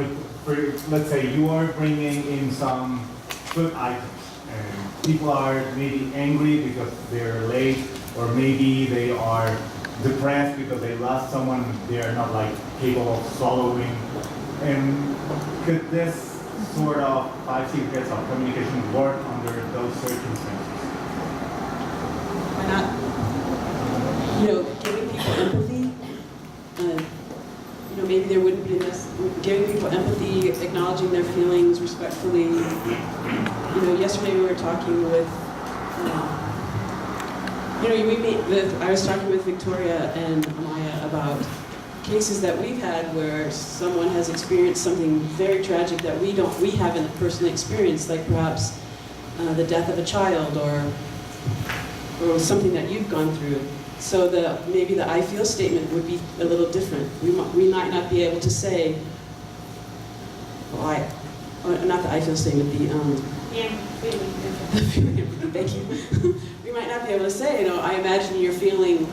let's say you are bringing in some food items, and people are maybe angry because they're late, or maybe they are depressed because they lost someone they are not like capable of swallowing. And could this sort of 5 secrets of communication work under those circumstances? Why not? Giving people empathy. Maybe there wouldn't be this. Giving people empathy, acknowledging their feelings respectfully. Yesterday we were talking with. I was talking with Victoria and Amaya about cases that we've had where someone has experienced something very tragic that we haven't personally experienced, like perhaps the death of a child or something that you've gone through. So maybe the I feel statement would be a little different. We might not be able to say, not the I feel statement, thank you. We might not be able to say, I imagine you're feeling,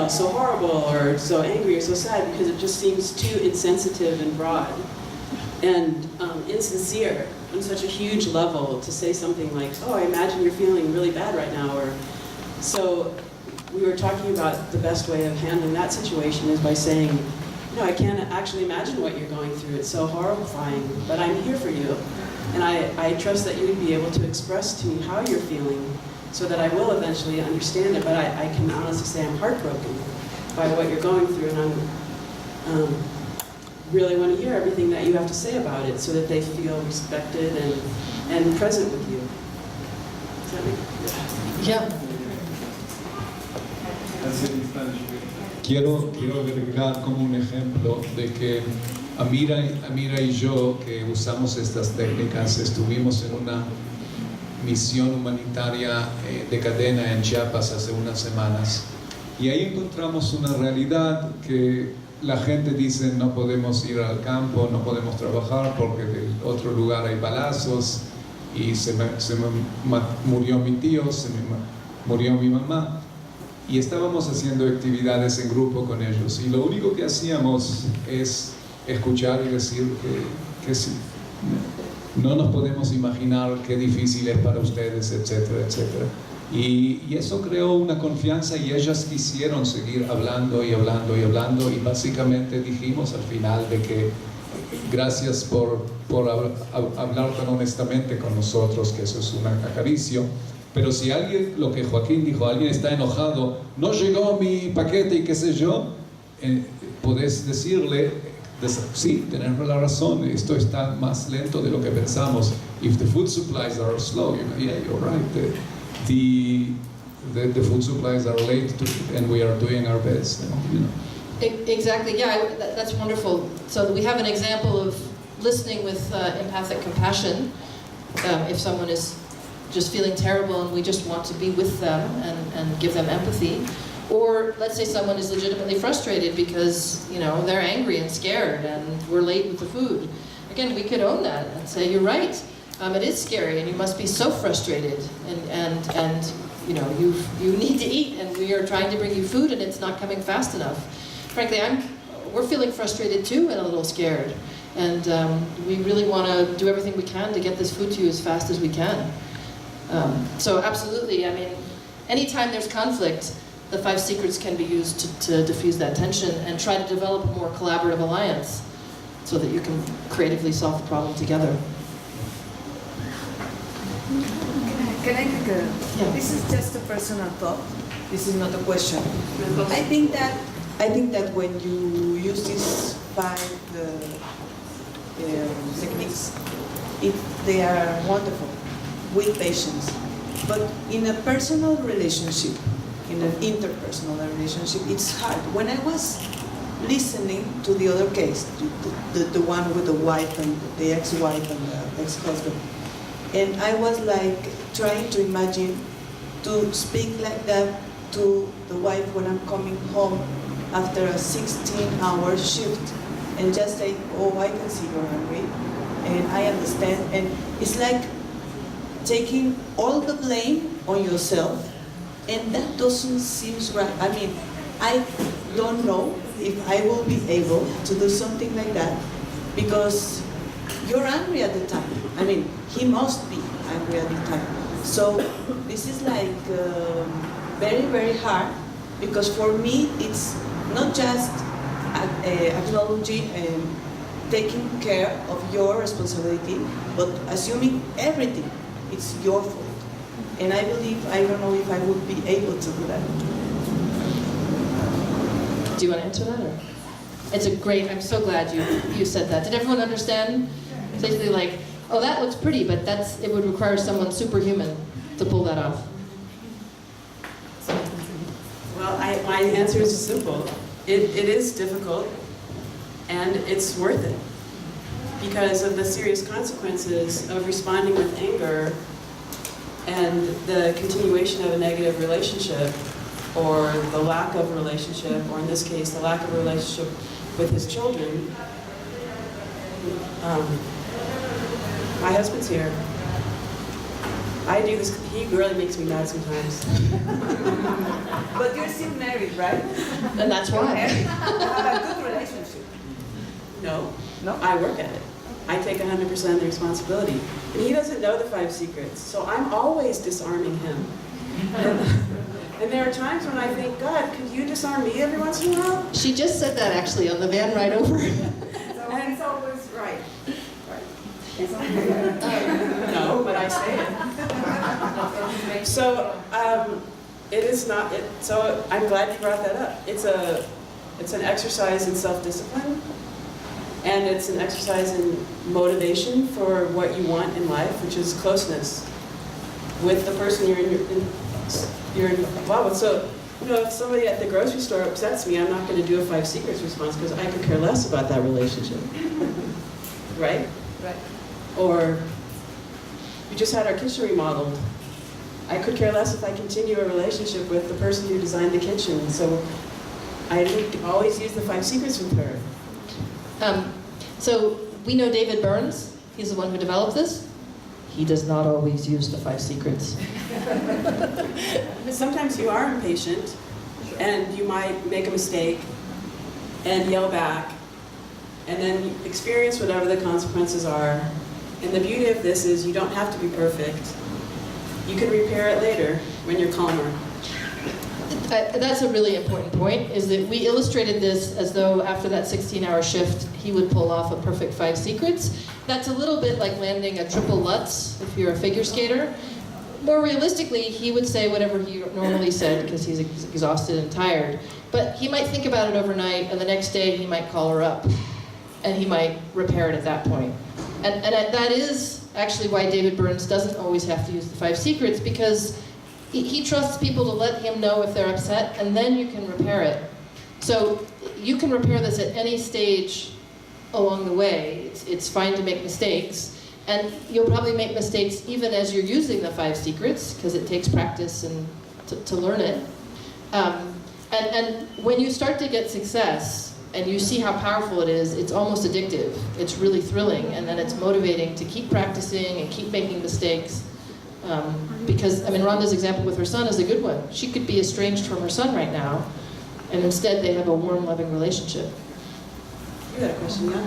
so horrible or so angry or so sad, because it just seems too insensitive and broad and insincere on such a huge level to say something like, oh, I imagine you're feeling really bad right now. So we were talking about the best way of handling that situation is by saying, I can't actually imagine what you're going through. It's so horrifying, but I'm here for you. And I trust that you would be able to express to me how you're feeling so that I will eventually understand it. But I can honestly say I'm heartbroken by what you're going through, and I really want to hear everything that you have to say about it so that they feel respected and present with you. Does that make sense? Yeah. Quiero agregar como un ejemplo de que Amira y yo, que usamos estas técnicas, estuvimos en una misión humanitaria de cadena en Chiapas hace unas semanas, y ahí encontramos una realidad que la gente dice no podemos ir al campo, no podemos trabajar porque del otro lugar hay balazos, y se me murió mi tío, se me murió mi mamá. Y estábamos haciendo actividades en grupo con ellos, y lo único que hacíamos es escuchar y decir que sí, no nos podemos imaginar qué difícil es para ustedes, etcétera, etcétera. Y eso creó una confianza, y ellas quisieron seguir hablando y hablando y hablando, y básicamente dijimos al final de que gracias por hablar tan honestamente con nosotros, que eso es un acaricio. Pero si alguien, lo que Joaquín dijo, alguien está enojado, no llegó mi paquete y qué sé yo, podés decirle, sí, tenés la razón, esto está más lento de lo que pensamos. If the food supplies are slow, yeah, you're right. The food supplies are late and we are doing our best. Exactly, yeah, that's wonderful. So we have an example of listening with empathic compassion. If someone is just feeling terrible and we just want to be with them and give them empathy. Or let's say someone is legitimately frustrated because, they're angry and scared and we're late with the food. Again, we could own that and say, you're right, it is scary and you must be so frustrated and you need to eat and we are trying to bring you food and it's not coming fast enough. Frankly, we're feeling frustrated too and a little scared. And we really want to do everything we can to get this food to you as fast as we can. So absolutely, anytime there's conflict, the 5 secrets can be used to diffuse that tension and try to develop a more collaborative alliance so that you can creatively solve the problem together. Can I make a... Yeah. This is just a personal thought. This is not a question. I think that when you use these 5 techniques, they are wonderful with patience. But in a personal relationship, in an interpersonal relationship, it's hard. When I was listening to the other case, the one with the wife and the ex-wife and the ex-husband, and I was like trying to imagine to speak like that to the wife when I'm coming home after a 16-hour shift, and just say, oh, I can see you're hungry, and I understand, and it's like taking all the blame on yourself, and that doesn't seem right. I don't know if I will be able to do something like that, because you're angry at the time. He must be angry at the time. So this is like very, very hard, because for me it's not just acknowledging and taking care of your responsibility, but assuming everything. It's your fault. And I don't know if I would be able to do that. Do you want to answer that? Or? It's I'm so glad you said that. Did everyone understand? Basically like, oh, that looks pretty, but it would require someone superhuman to pull that off. Well, my answer is simple. It is difficult, And it's worth it because of the serious consequences of responding with anger and the continuation of a negative relationship, or the lack of a relationship, or in this case, the lack of a relationship with his children. My husband's here. I do this, he really makes me mad sometimes. But you're still married, right? And that's You're why. married. You have a good relationship. No, No? I work at it. I take 100% of the responsibility. And he doesn't know the 5 secrets, so I'm always disarming him. And there are times when I think, God, could you disarm me every once in a while? She just said that actually on the van ride over. And it's always right. No, but I say it. So it is not. So I'm glad you brought that up. It's an exercise in self-discipline, and it's an exercise in motivation for what you want in life, which is closeness with the person you're in love with. So, if somebody at the grocery store upsets me, I'm not going to do a 5 secrets response because I could care less about that relationship. Right? Right. Or we just had our kitchen remodeled. I could care less if I continue a relationship with the person who designed the kitchen. So I didn't always use the 5 secrets with her. So we know David Burns. He's the one who developed this. He does not always use the 5 secrets. Sometimes you are impatient, and you might make a mistake and yell back, and then you experience whatever the consequences are. And the beauty of this is you don't have to be perfect. You can repair it later when you're calmer. That's a really important point, is that we illustrated this as though after that 16-hour shift, he would pull off a perfect 5 secrets. That's a little bit like landing a triple Lutz if you're a figure skater. More realistically, he would say whatever he normally said because he's exhausted and tired. But he might think about it overnight, and the next day he might call her up, and he might repair it at that point. And that is actually why David Burns doesn't always have to use the 5 secrets, because he trusts people to let him know if they're upset, and then you can repair it. So you can repair this at any stage along the way. It's fine to make mistakes, and you'll probably make mistakes even as you're using the 5 secrets, because it takes practice and to learn it. And when you start to get success, and you see how powerful it is, it's almost addictive. It's really thrilling, and then it's motivating to keep practicing and keep making mistakes. Because, Rhonda's example with her son is a good one. She could be estranged from her son right now, and instead they have a warm, loving relationship. You got a question, yeah?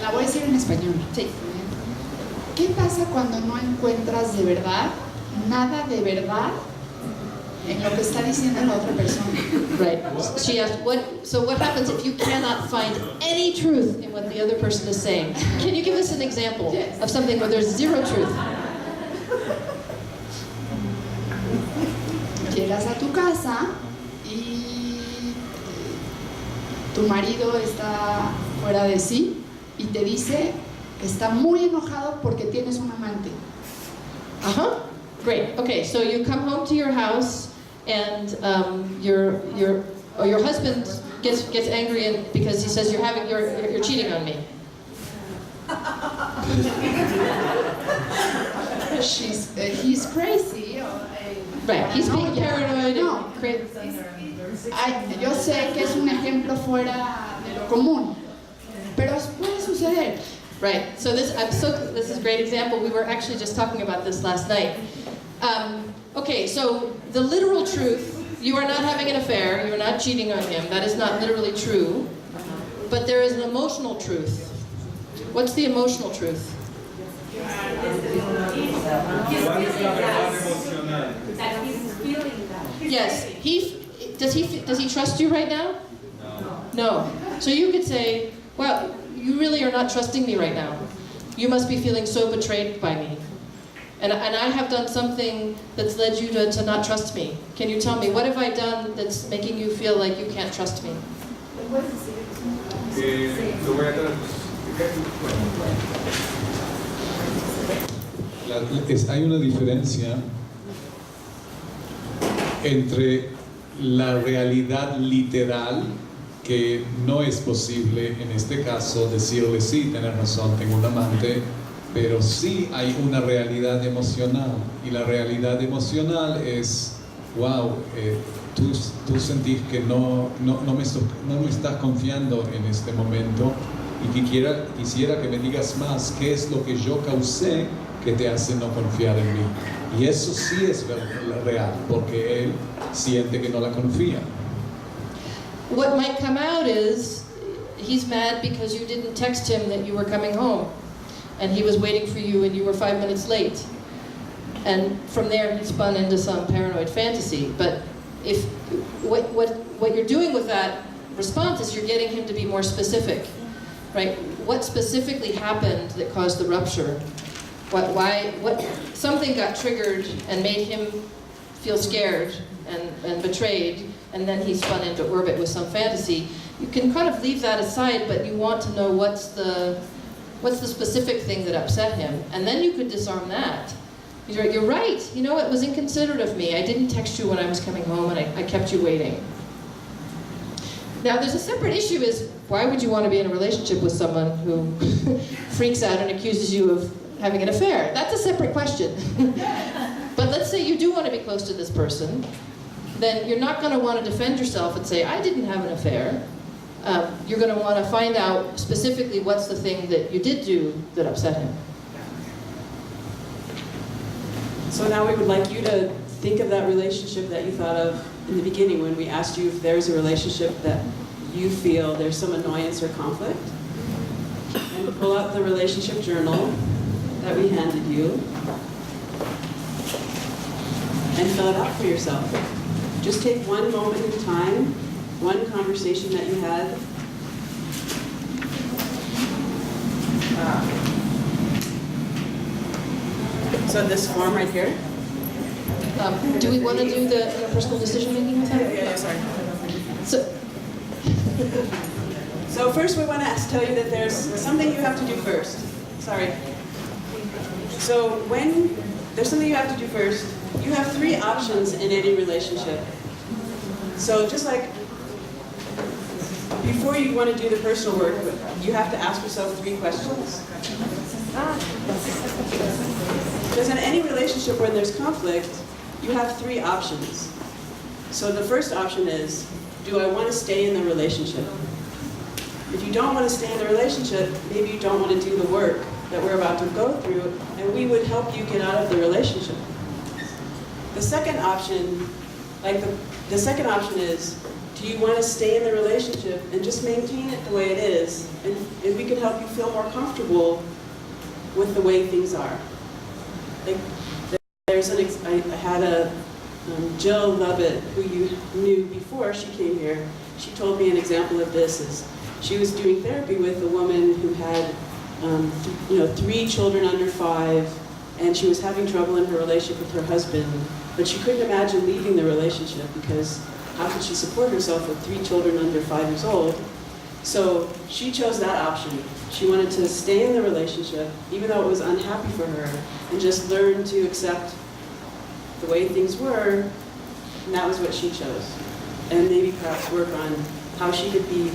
La voy a decir en español. Sí. ¿Qué pasa cuando no encuentras de verdad, nada de verdad, en lo que está diciendo la otra persona? Right. She asked, what happens if you cannot find any truth in what the other person is saying? Can you give us an example of something where there's zero truth? Llegas a tu casa y tu marido está fuera de sí y te dice que está muy enojado porque tienes un amante. Uh-huh. Great. Okay, so you come home to your house, and your husband gets angry because he says you're cheating on me. He's crazy. Right. He's being paranoid. No. Yo sé que es un ejemplo fuera de lo común, pero puede suceder. Right. So this is a great example. We were actually just talking about this last night. Okay, so the literal truth, you are not having an affair, you are not cheating on him. That is not literally true. But there is an emotional truth. What's the emotional truth? Yes. Does he trust you right now? No. So you could say, well, you really are not trusting me right now. You must be feeling so betrayed by me. And I have done something that's led you to not trust me. Can you tell me, what have I done that's making you feel like you can't trust me? Hay una diferencia entre la realidad literal, que no es posible en este caso decirle sí, tener razón, tengo un amante, pero sí hay una realidad emocional, y la realidad emocional es, wow, tú sentís que no me estás confiando en este momento, y que quisiera que me digas más, qué es lo que yo causé que te hace no confiar en mí. Y eso sí es real, porque él siente que no la confía. What might come out is, he's mad because you didn't text him that you were coming home, and he was waiting for you and you were 5 minutes late. And from there he spun into some paranoid fantasy. But if what you're doing with that response is you're getting him to be more specific, right? What specifically happened that caused the rupture? Something got triggered and made him feel scared and betrayed, and then he spun into orbit with some fantasy. You can kind of leave that aside, but you want to know what's the specific thing that upset him, and then you could disarm that. You're right, you know, it was inconsiderate of me. I didn't text you when I was coming home, and I kept you waiting. Now, there's a separate issue is, why would you want to be in a relationship with someone who freaks out and accuses you of having an affair? That's a separate question. But let's say you do want to be close to this person, then you're not going to want to defend yourself and say, I didn't have an affair. You're going to want to find out specifically what's the thing that you did do that upset him. So now we would like you to think of that relationship that you thought of in the beginning when we asked you if there's a relationship that you feel there's some annoyance or conflict. And pull out the relationship journal that we handed you and fill it out for yourself. Just take one moment in time, one conversation that you had. So this form right here. Do we want to do the interpersonal decision making with that? Yeah, sorry. So first we want to tell you that there's something you have to do first. Sorry. So there's something you have to do first. You have 3 options in any relationship. So just like before you want to do the personal work, you have to ask yourself 3 questions. Because in any relationship where there's conflict, you have 3 options. So the first option is, do I want to stay in the relationship? If you don't want to stay in the relationship, maybe you don't want to do the work that we're about to go through, and we would help you get out of the relationship. The second option, the second option is, do you want to stay in the relationship and just maintain it the way it is, and we can help you feel more comfortable with the way things are. Like, I had a Jill Lovett, who you knew before she came here. She told me an example of this is she was doing therapy with a woman who had 3 children under 5, and she was having trouble in her relationship with her husband, but she couldn't imagine leaving the relationship because how could she support herself with 3 children under 5 years old? So she chose that option. She wanted to stay in the relationship, even though it was unhappy for her, and just learn to accept the way things were, and that was what she chose. And maybe perhaps work on how she could be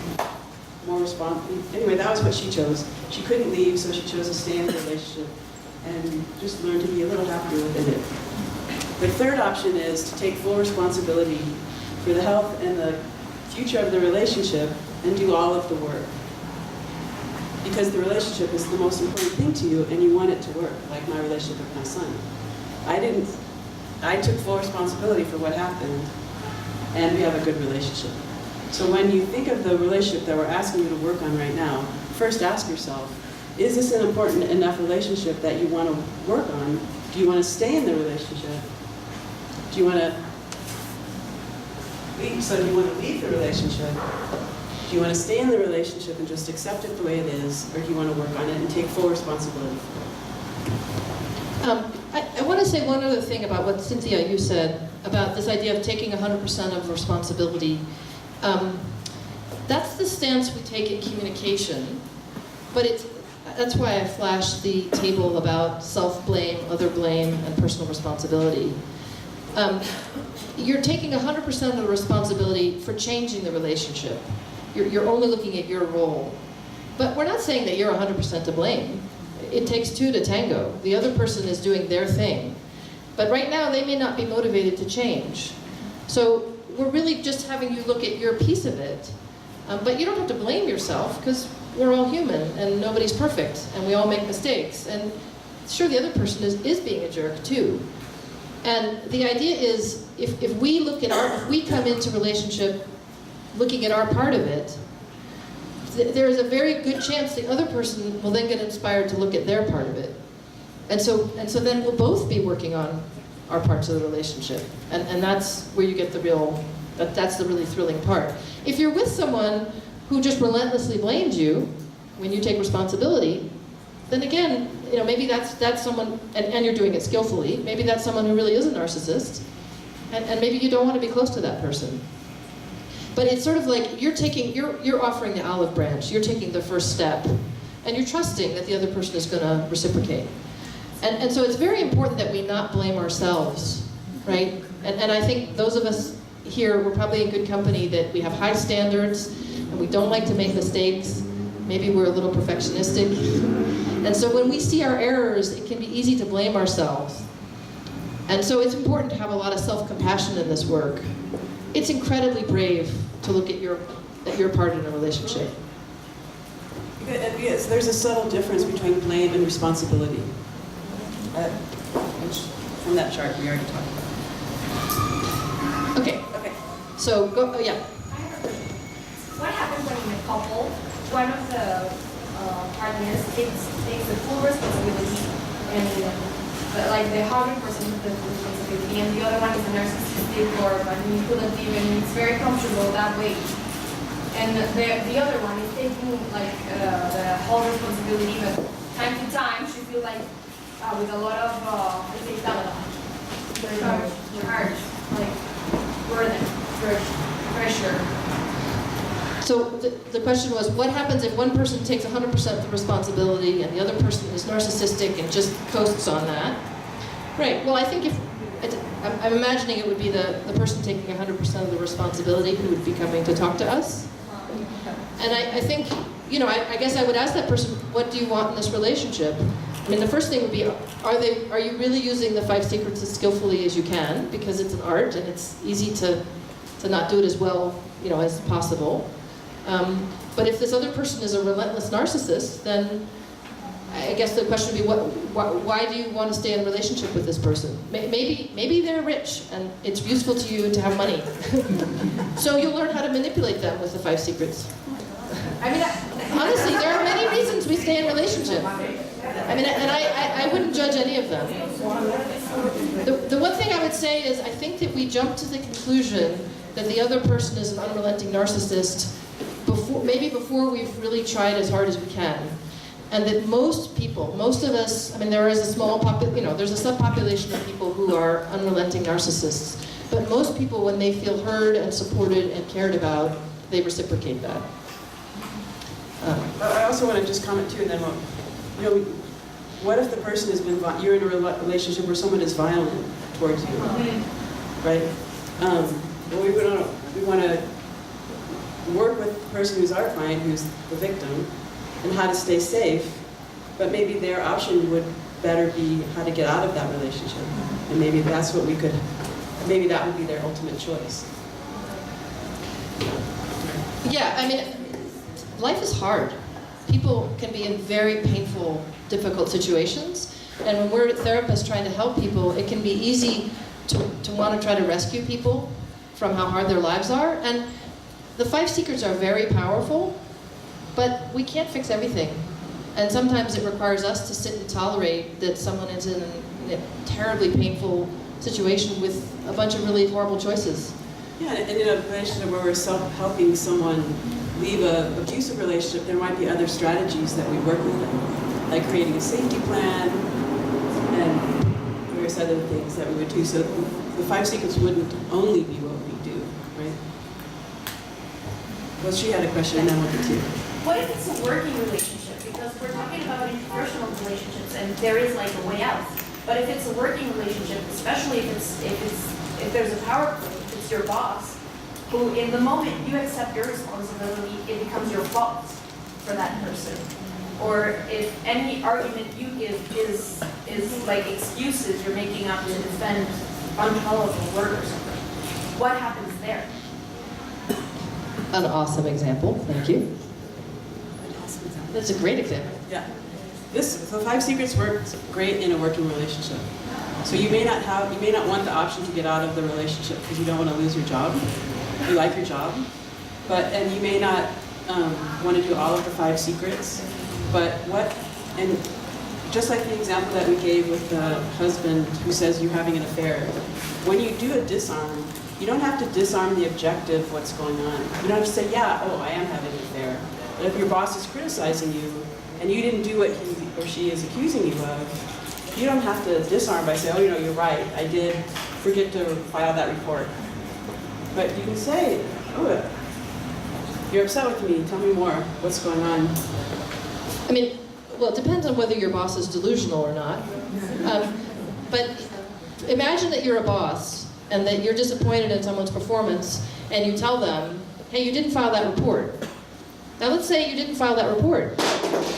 more responsible. Anyway, that was what she chose. She couldn't leave, so she chose to stay in the relationship and just learn to be a little happier within it. The third option is to take full responsibility for the health and the future of the relationship and do all of the work. Because the relationship is the most important thing to you and you want it to work, like my relationship with my son. I took full responsibility for what happened, and we have a good relationship. So when you think of the relationship that we're asking you to work on right now, first ask yourself, is this an important enough relationship that you want to work on? Do you want to stay in the relationship? Do you want to leave? So do you want to leave the relationship? Do you want to stay in the relationship and just accept it the way it is, or do you want to work on it and take full responsibility for it? I want to say one other thing about what Cynthia, you said about this idea of taking 100% of responsibility. That's the stance we take in communication, but that's why I flashed the table about self-blame, other blame, and personal responsibility. you're taking 100% of the responsibility for changing the relationship. You're only looking at your role. But we're not saying that you're 100% to blame. It takes two to tango. The other person is doing their thing. But right now, they may not be motivated to change. So we're really just having you look at your piece of it. But you don't have to blame yourself, because we're all human, and nobody's perfect, and we all make mistakes. And sure, the other person is being a jerk, too. And the idea is, if we look at if we come into relationship looking at our part of it, there is a very good chance the other person will then get inspired to look at their part of it. And so then we'll both be working on our parts of the relationship. And that's where you get the that's the really thrilling part. If you're with someone who just relentlessly blames you when you take responsibility, then again, maybe that's someone, and you're doing it skillfully, maybe that's someone who really is a narcissist, and maybe you don't want to be close to that person. But it's sort of like you're offering the olive branch, you're taking the first step, and you're trusting that the other person is going to reciprocate. And so it's very important that we not blame ourselves, right? And I think those of us here, we're probably in good company, that we have high standards, and we don't like to make mistakes. Maybe we're a little perfectionistic. And so when we see our errors, it can be easy to blame ourselves. And so it's important to have a lot of self-compassion in this work. It's incredibly brave to look at your part in a relationship. Yes, there's a subtle difference between blame and responsibility. Which, from that chart, we already talked about. Okay. So, go, yeah. What happens when in a couple, one of the partners takes the full responsibility and like the 100% of the responsibility, and the other one is a narcissistic or manipulative, and it's very comfortable that way. And the other one is taking like the whole responsibility, but time to time she feels like with a lot of charge, like burden, pressure. So the question was, what happens if one person takes 100% of the responsibility and the other person is narcissistic and just coasts on that? Right, well I think I'm imagining it would be the person taking 100% of the responsibility who would be coming to talk to us. And I think, I guess I would ask that person, what do you want in this relationship? I mean, the first thing would be, are you really using the 5 secrets as skillfully as you can? Because it's an art and it's easy to not do it as well, as possible. But if this other person is a relentless narcissist, then I guess the question would be, why do you want to stay in a relationship with this person? Maybe they're rich and it's useful to you to have money. So you'll learn how to manipulate them with the 5 secrets. I mean, honestly, there are many reasons we stay in relationship. I mean, and I wouldn't judge any of them. The one thing I would say is, I think that we jump to the conclusion that the other person is an unrelenting narcissist before we've really tried as hard as we can. And that most of us, I mean, there is a small there's a subpopulation of people who are unrelenting narcissists. But most people, when they feel heard and supported and cared about, they reciprocate that. I also want to just comment too, and then what if the person has been, you're in a relationship where someone is violent towards you, right? Well, we want to work with the person who's our client, who's the victim, and how to stay safe, but maybe their option would better be how to get out of that relationship. And maybe that's what maybe that would be their ultimate choice. Yeah, I mean, life is hard. People can be in very painful, difficult situations. And when we're therapists trying to help people, it can be easy to want to try to rescue people from how hard their lives are. And the 5 secrets are very powerful, but we can't fix everything. And sometimes it requires us to sit and tolerate that someone is in a terribly painful situation with a bunch of really horrible choices. Yeah, and in a relationship where we're helping someone leave an abusive relationship, there might be other strategies that we work with them, like creating a safety plan and various other things that we would do. So the 5 secrets wouldn't only be what we do, right? Well, she had a question, and then we'll get to you. What if it's a working relationship? Because we're talking about interpersonal relationships, and there is like a way out. But if it's a working relationship, especially if if there's a power play, it's your boss, who in the moment you accept your responsibility, it becomes your fault for that person. Or if any argument you give is like excuses you're making up to defend untolerable work or something, what happens there? An awesome example, thank you. That's a great example. Yeah. The 5 secrets works great in a working relationship. So you may not want the option to get out of the relationship because you don't want to lose your job. You like your job, and you may not want to do all of the 5 secrets. But and just like the example that we gave with the husband who says you're having an affair, when you do a disarm, you don't have to disarm the objective, what's going on. You don't have to say, yeah, oh, I am having an affair. But if your boss is criticizing you and you didn't do what he or she is accusing you of, you don't have to disarm by saying, oh, you're right, I did forget to file that report. But you can say, oh, you're upset with me, tell me more, what's going on? I mean, well, it depends on whether your boss is delusional or not. But imagine that you're a boss and that you're disappointed in someone's performance and you tell them, hey, you didn't file that report. Now let's say you didn't file that report.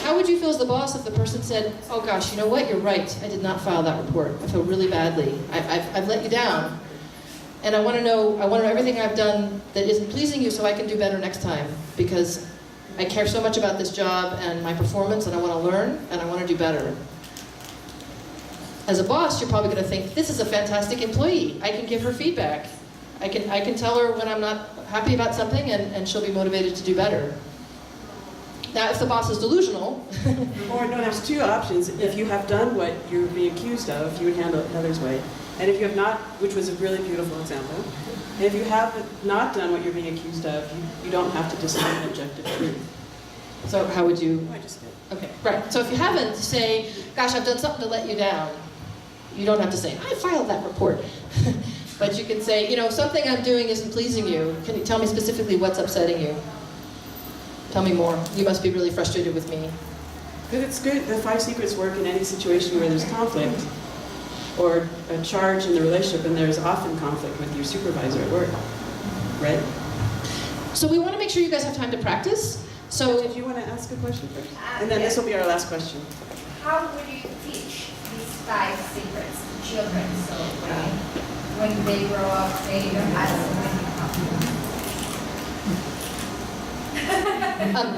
How would you feel as the boss if the person said, oh gosh, you know what, you're right, I did not file that report. I feel really badly. I've let you down. And I want to know everything I've done that isn't pleasing you so I can do better next time. Because I care so much about this job and my performance and I want to learn and I want to do better. As a boss, you're probably going to think, this is a fantastic employee. I can give her feedback. I can tell her when I'm not happy about something and she'll be motivated to do better. Now, if the boss is delusional... Or no, there's 2 options. If you have done what you're being accused of, you would handle it Heather's way. And if you have not, which was a really beautiful example, and if you have not done what you're being accused of, you don't have to discern an objective truth. So how would you... I just did. Okay, right. So if you haven't, say, gosh, I've done something to let you down. You don't have to say, I filed that report. But you can say, something I'm doing isn't pleasing you. Can you tell me specifically what's upsetting you? Tell me more. You must be really frustrated with me. Because it's good. The 5 secrets work in any situation where there's conflict or a charge in the relationship, and there's often conflict with your supervisor at work, right? So we want to make sure you guys have time to practice. So did you want to ask a question first? And then this will be our last question. How would you teach these 5 secrets to children so when they grow up, they don't have so many problems?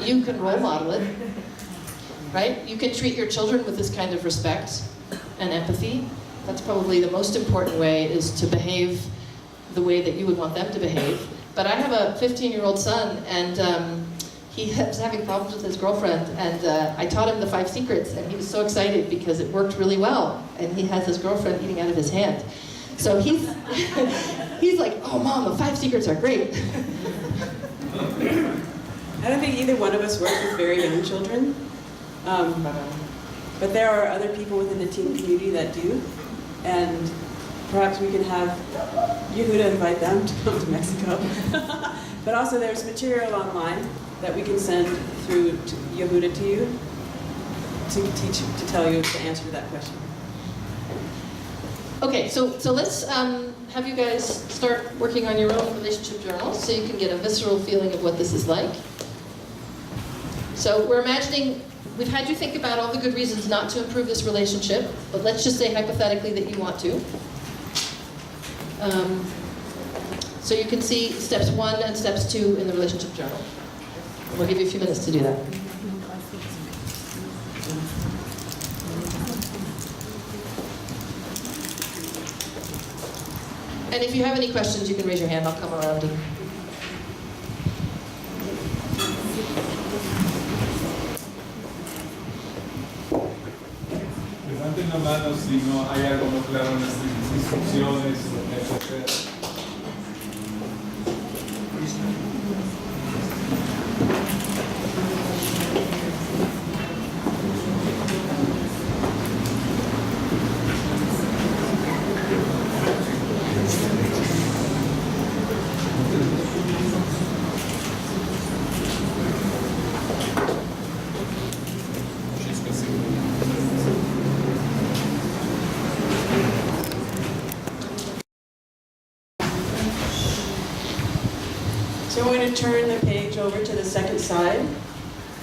You can role model it, right? You can treat your children with this kind of respect and empathy. That's probably the most important way, is to behave the way that you would want them to behave. But I have a 15-year-old son, and he was having problems with his girlfriend, and I taught him the 5 secrets, and he was so excited because it worked really well, and he has his girlfriend eating out of his hand. So he's like, oh, Mom, the 5 secrets are great. I don't think either one of us works with very young children, but there are other people within the teen community that do, and perhaps we can have Yehuda invite them to come to Mexico. But also there's material online that we can send through to Yehuda to you to tell you to answer that question. Okay, so let's have you guys start working on your own relationship journals so you can get a visceral feeling of what this is like. So we're imagining, we've had you think about all the good reasons not to improve this relationship, but let's just say hypothetically that you want to. So you can see steps 1 and steps 2 in the relationship journal. We'll give you a few minutes to do that. And if you have any questions, you can raise your hand. I'll come around and... Levanten la mano si no hay algo no claro en las instrucciones, etc. So I'm going to turn the page over to the second side,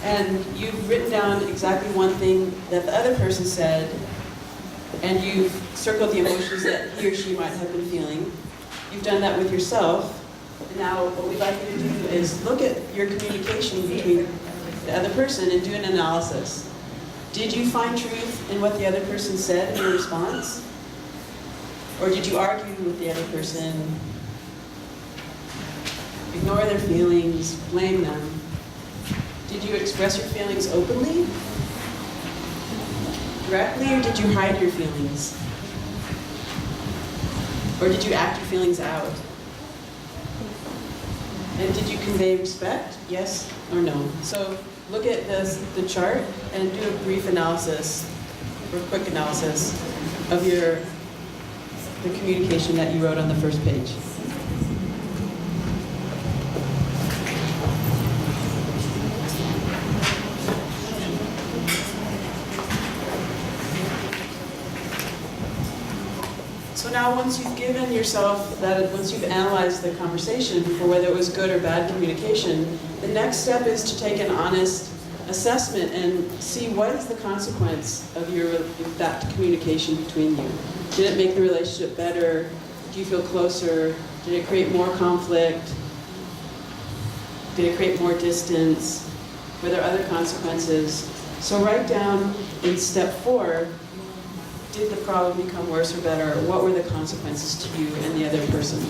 and you've written down exactly one thing that the other person said, and you've circled the emotions that he or she might have been feeling. You've done that with yourself, and now what we'd like you to do is look at your communication between the other person and do an analysis. Did you find truth in what the other person said in your response? Or did you argue with the other person, ignore their feelings, blame them? Did you express your feelings openly, directly, or did you hide your feelings? Or did you act your feelings out? And did you convey respect? Yes or no? So look at the chart and do a brief analysis, or quick analysis of the communication that you wrote on the first page. So now once you've given yourself that, once you've analyzed the conversation for whether it was good or bad communication, the next step is to take an honest assessment and see what is the consequence of that communication between you. Did it make the relationship better? Do you feel closer? Did it create more conflict? Did it create more distance? Were there other consequences? So write down in step 4, did the problem become worse or better? What were the consequences to you and the other person?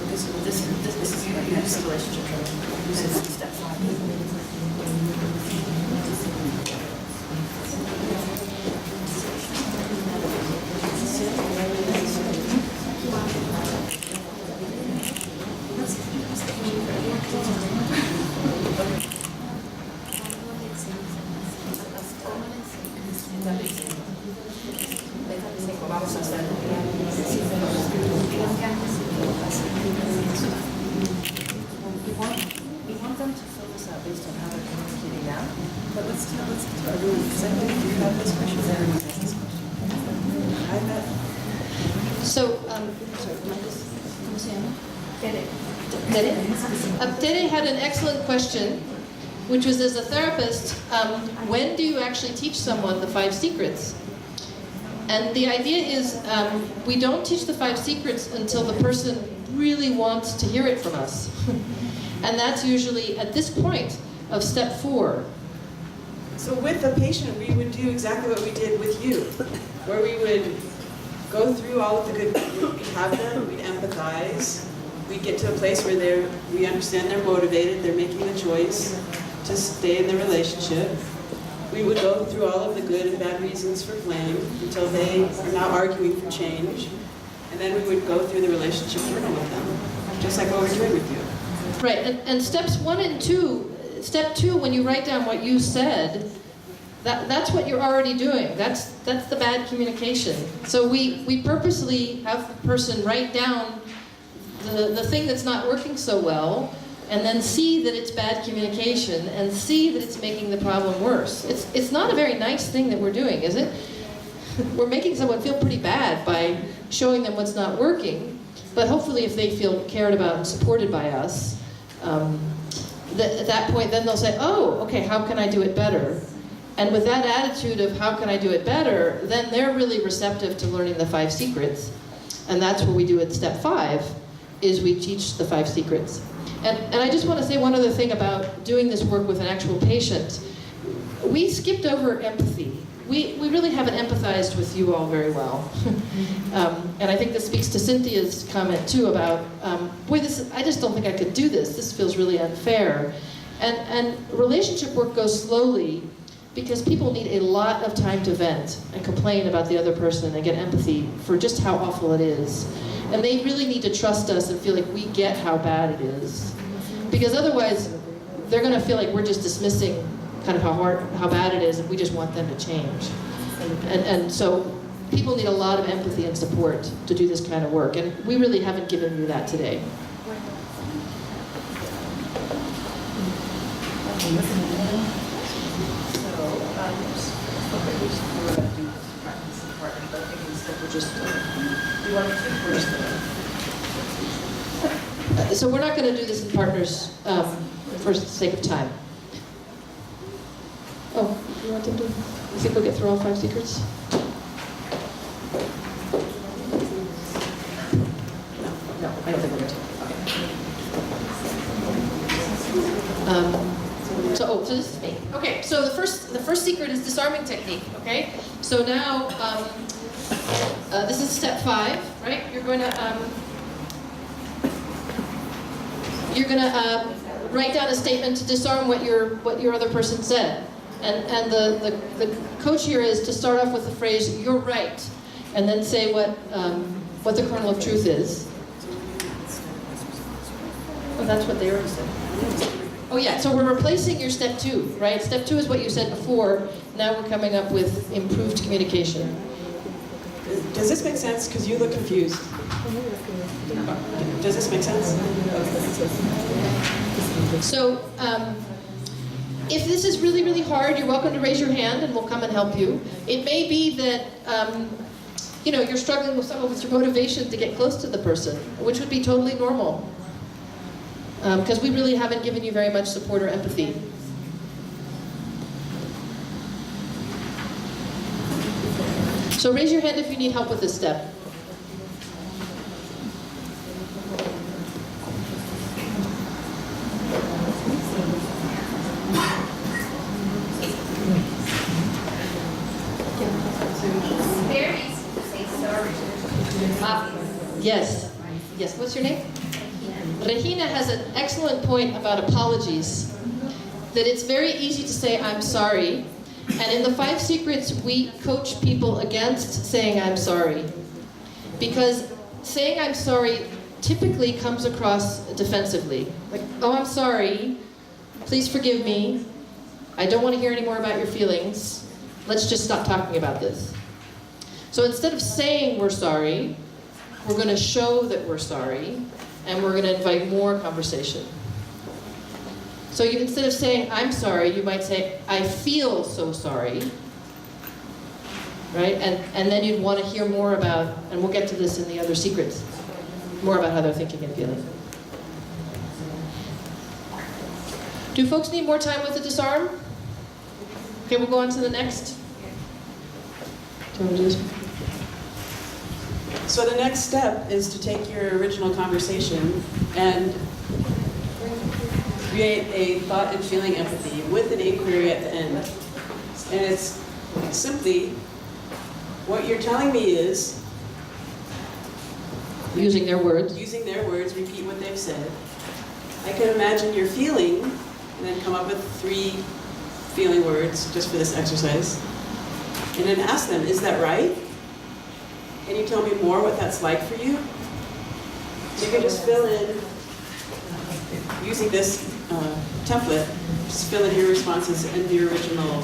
This is the relationship chart. This is step 5. Vamos a hacer. We want them to fill this out based on how they're communicating now. But let's start doing, because I think if you have this question, everyone has this question. I bet. So, sorry, ¿cómo se llama? Tere. Tere had an excellent question, which was, as a therapist, when do you actually teach someone the 5 secrets? And the idea is we don't teach the 5 secrets until the person really wants to hear it from us. And that's usually at this point of step 4. So with the patient, we would do exactly what we did with you, where we would go through all of the good, we'd have them, we'd empathize, we'd get to a place where we understand they're motivated, they're making the choice to stay in the relationship. We would go through all of the good and bad reasons for blame until they are now arguing for change. And then we would go through the relationship journal with them, just like what we're doing with you. Right, and steps 1 and 2, step 2, when you write down what you said, that's what you're already doing. That's the bad communication. So we purposely have the person write down the thing that's not working so well, and then see that it's bad communication, and see that it's making the problem worse. It's not a very nice thing that we're doing, is it? We're making someone feel pretty bad by showing them what's not working, but hopefully if they feel cared about and supported by us, at that point then they'll say, oh, okay, how can I do it better? And with that attitude of how can I do it better, then they're really receptive to learning the 5 secrets. And that's what we do at step 5, is we teach the 5 secrets. And I just want to say one other thing about doing this work with an actual patient. We skipped over empathy. We really haven't empathized with you all very well. And I think this speaks to Cynthia's comment too about, boy, I just don't think I could do this. This feels really unfair. And relationship work goes slowly because people need a lot of time to vent and complain about the other person and get empathy for just how awful it is. And they really need to trust us and feel like we get how bad it is. Because otherwise, they're going to feel like we're just dismissing kind of how bad it is, and we just want them to change. And so people need a lot of empathy and support to do this kind of work, and we really haven't given you that today. So we're not going to do this in partners for the sake of time. Oh, you want to do? You think we'll get through all 5 secrets? No, I don't think we're going to. So this is me. Okay, so the first secret is disarming technique. Okay, so now this is step 5, right? You're going to write down a statement to disarm what your other person said, and the coach here is to start off with the phrase "you're right," and then say what the kernel of truth is. Oh, that's what they already said. Oh yeah, so we're replacing your step 2, right? Step 2 is what you said before. Now we're coming up with improved communication. Does this make sense? Because you look confused. Does this make sense? So, if this is really, really hard, you're welcome to raise your hand and we'll come and help you. It may be that, you're struggling with some of your motivation to get close to the person, which would be totally normal. Because we really haven't given you very much support or empathy. So raise your hand if you need help with this step. Very easy to say sorry. Yes. Yes, what's your name? Regina has an excellent point about apologies. That it's very easy to say, I'm sorry. And in the 5 secrets, we coach people against saying, I'm sorry. Because saying I'm sorry typically comes across defensively. Like, oh, I'm sorry. Please forgive me. I don't want to hear any more about your feelings. Let's just stop talking about this. So instead of saying we're sorry, we're going to show that we're sorry, and we're going to invite more conversation. So instead of saying, I'm sorry, you might say, I feel so sorry. Right? And then you'd want to hear more about, and we'll get to this in the other secrets, more about how they're thinking and feeling. Do folks need more time with the disarm? Okay, we'll go on to the next. Do you want to do this? So the next step is to take your original conversation and create a thought and feeling empathy with an inquiry at the end. And it's simply, what you're telling me is, using their words, repeat what they've said. I can imagine you're feeling, and then come up with 3 feeling words just for this exercise. And then ask them, is that right? Can you tell me more what that's like for you? You can just fill in, using this template, just fill in your responses and the original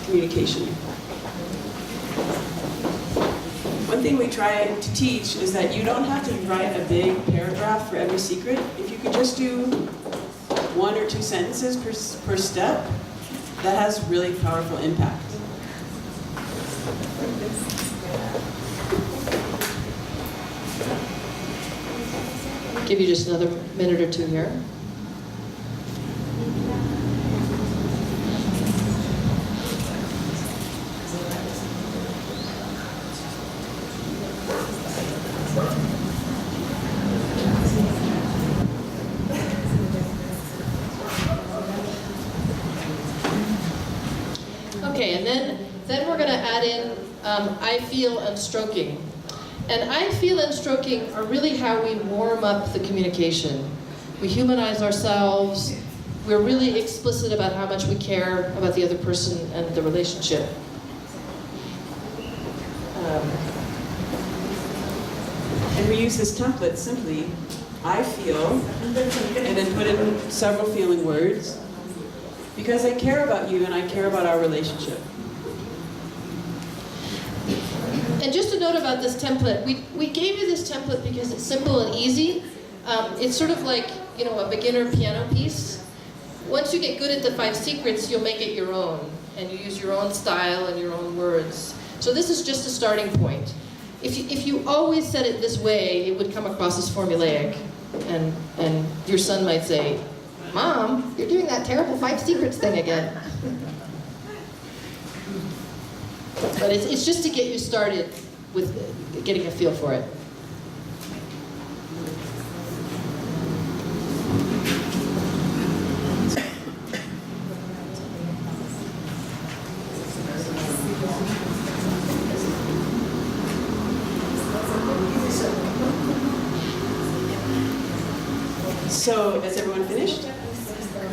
communication. One thing we try to teach is that you don't have to write a big paragraph for every secret. If you could just do 1 or 2 sentences per step, that has really powerful impact. Give you just another minute or 2 here. Okay, and then we're going to add in I feel and stroking. And I feel and stroking are really how we warm up the communication. We humanize ourselves. We're really explicit about how much we care about the other person and the relationship. And we use this template simply, I feel, and then put in several feeling words, because I care about you and I care about our relationship. And just a note about this template, we gave you this template because it's simple and easy. It's sort of like, a beginner piano piece. once you get good at the 5 secrets, you'll make it your own, and you use your own style and your own words. So this is just a starting point. If you always said it this way, it would come across as formulaic, and your son might say, "Mom, you're doing that terrible 5 secrets thing again." But it's just to get you started with getting a feel for it. So, is everyone finished?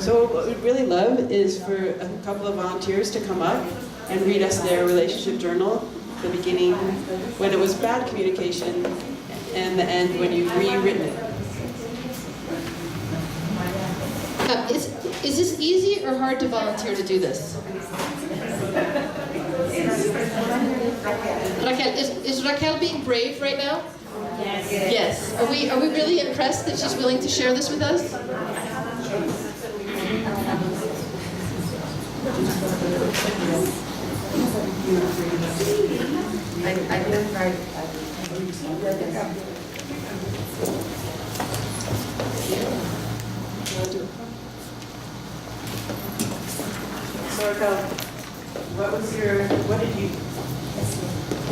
So what we'd really love is for a couple of volunteers to come up and read us their relationship journal, the beginning, when it was bad communication, and the end when you've rewritten it. Is this easy or hard to volunteer to do this? Raquel, is Raquel being brave right now? Yes. Yes. Are we really impressed that she's willing to share this with us? I didn't write. So Raquel,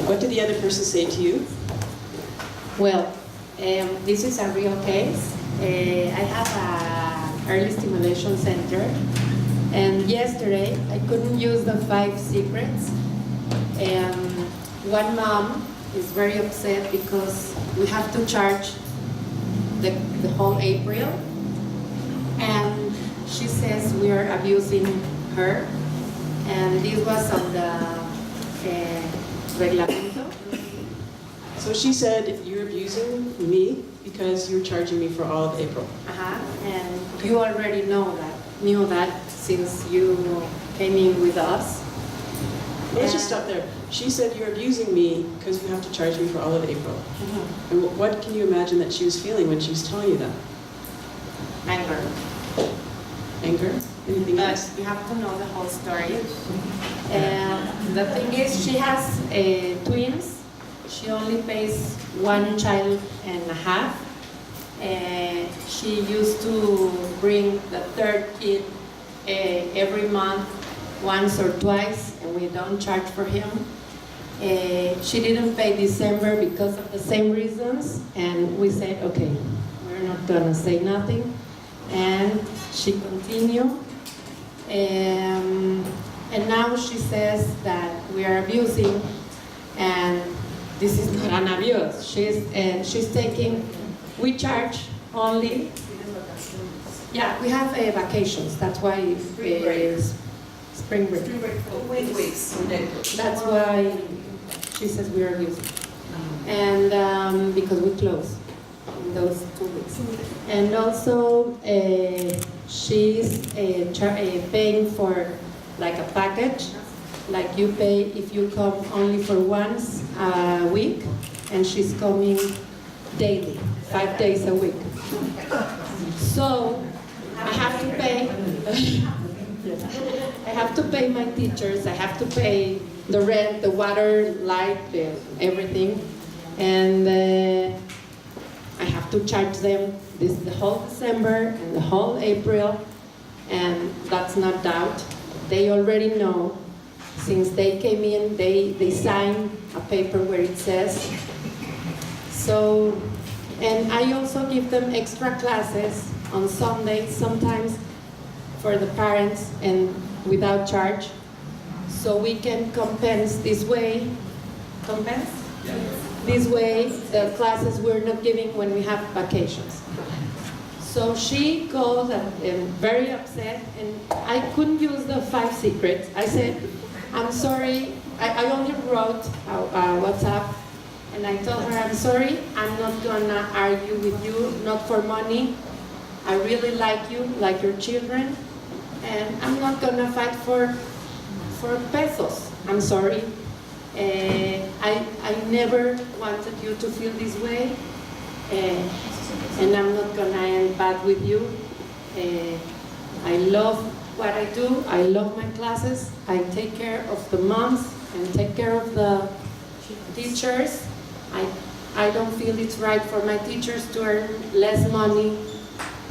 what did the other person say to you? Well, this is a real case. I have an early stimulation center, and yesterday I couldn't use the 5 secrets. And one mom is very upset because we have to charge the whole April, and she says we are abusing her, and this was on the reglamento. So she said, you're abusing me because you're charging me for all of April. And you already knew that since you came in with us. Let's just stop there. She said you're abusing me because you have to charge me for all of April. And what can you imagine that she was feeling when she was telling you that? Anger. Anger? Anything else? You have to know the whole story. The thing is, she has twins. She only pays 1.5 child. She used to bring the 3rd kid every month, once or twice, and we don't charge for him. She didn't pay December because of the same reasons, and we said, okay, we're not gonna say nothing. And she continued, and now she says that we are abusing, and this is not an abuse. She's taking, we charge only, yeah, we have vacations, that's why spring break. 2 weeks. That's why she says we are abusing. And because we close in those 2 weeks. And also, she's paying for like a package, like you pay if you come only for once a week, and she's coming daily, 5 days a week. So I have to pay. I have to pay my teachers. I have to pay the rent, the water, light, everything, and I have to charge them the whole December and the whole April, and that's not doubt. They already know. Since they came in, they signed a paper where it says. So, and I also give them extra classes on Sundays sometimes for the parents and without charge. So we can compense this way. Compense? This way, the classes we're not giving when we have vacations. So she goes and very upset, and I couldn't use the 5 secrets. I said, I'm sorry, I only wrote a WhatsApp, and I told her, I'm sorry, I'm not gonna argue with you, not for money. I really like you, like your children, and I'm not gonna fight for pesos. I'm sorry. I never wanted you to feel this way, and I'm not gonna end bad with you. I love what I do. I love my classes. I take care of the moms and take care of the teachers. I don't feel it's right for my teachers to earn less money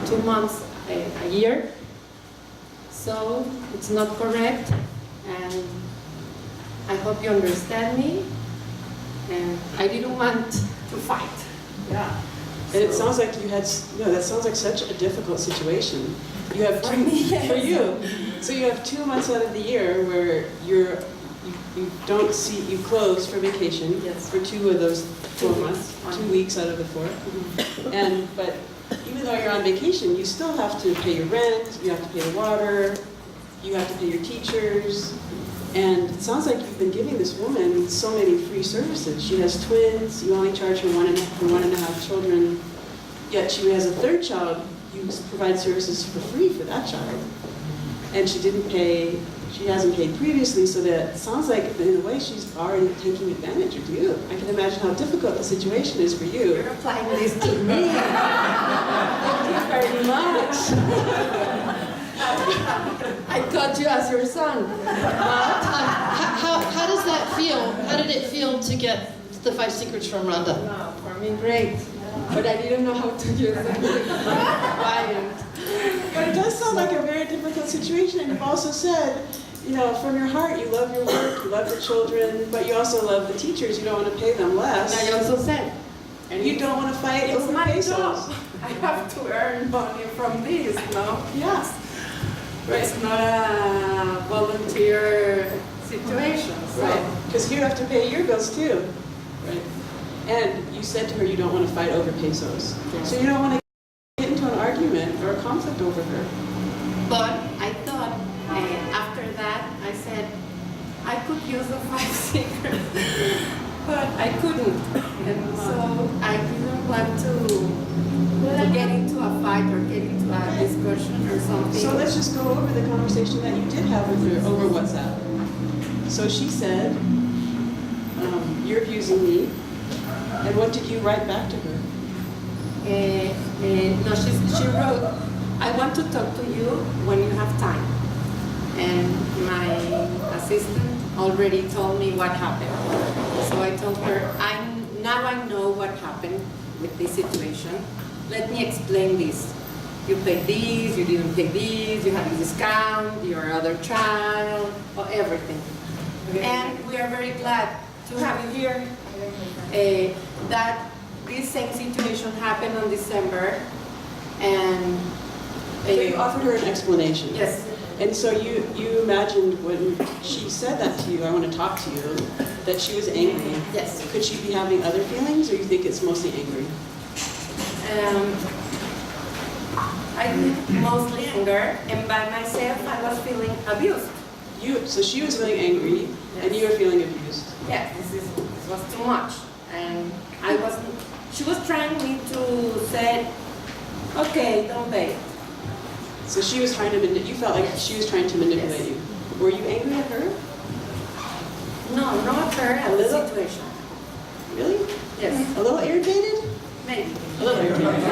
2 months a year. So it's not correct, and I hope you understand me. And I didn't want to fight. Yeah. And it sounds like you had, that sounds like such a difficult situation. You have two, for you. So you have 2 months out of the year where you don't see, you close for vacation for 2 of those 4 months, 2 weeks out of the 4. But even though you're on vacation, you still have to pay your rent, you have to pay the water, you have to pay your teachers. And it sounds like you've been giving this woman so many free services. She has twins, you only charge her for 1.5 children, yet she has a 3rd child, you provide services for free for that child. And she hasn't paid previously, so that sounds like in a way she's already taking advantage of you. I can imagine how difficult the situation is for you. You're applying this to me. Thank you very much. I got you as your son. How does that feel? How did it feel to get the 5 secrets from Rhonda? No, for me, great. But I didn't know how to use it. Quiet. But it does sound like a very difficult situation, and you've also said, from your heart, you love your work, you love the children, but you also love the teachers, you don't want to pay them less. And I also said, and you don't want to fight it's over my pesos. job. I have to earn money from this, no? Yes. Right. It's not a volunteer situation. So. Right, because you have to pay your bills too. Right. And you said to her you don't want to fight over pesos. Yes. So you don't want to get into an argument or a conflict over her. But I thought, after that, I said, I could use the 5 secrets, but I couldn't. And so I didn't want to get into a fight or get into a discussion or something. So let's just go over the conversation that you did have with her over WhatsApp. So she said, you're abusing me. And what did you write back to her? No, she wrote, I want to talk to you when you have time. And my assistant already told me what happened. So I told her, now I know what happened with this situation. Let me explain this. You paid this, you didn't pay this, you had a discount, your other child, or everything. And we are very glad to have you here. That this same situation happened on December, and so you offered her an explanation. Yes. And so you imagined when she said that to you, I want to talk to you, that she was angry. Yes. Could she be having other feelings, or you think it's mostly angry? I think mostly anger, and by myself I was feeling abused. So she was feeling angry, yes. And you were feeling abused. Yeah, this was too much, and I wasn't. She was trying me to say, okay, don't pay. So she was trying to you felt like she was trying to manipulate yes. you. Were you angry at her? No, not her, at the situation. Really? Yes. A little irritated? Maybe. A little irritated.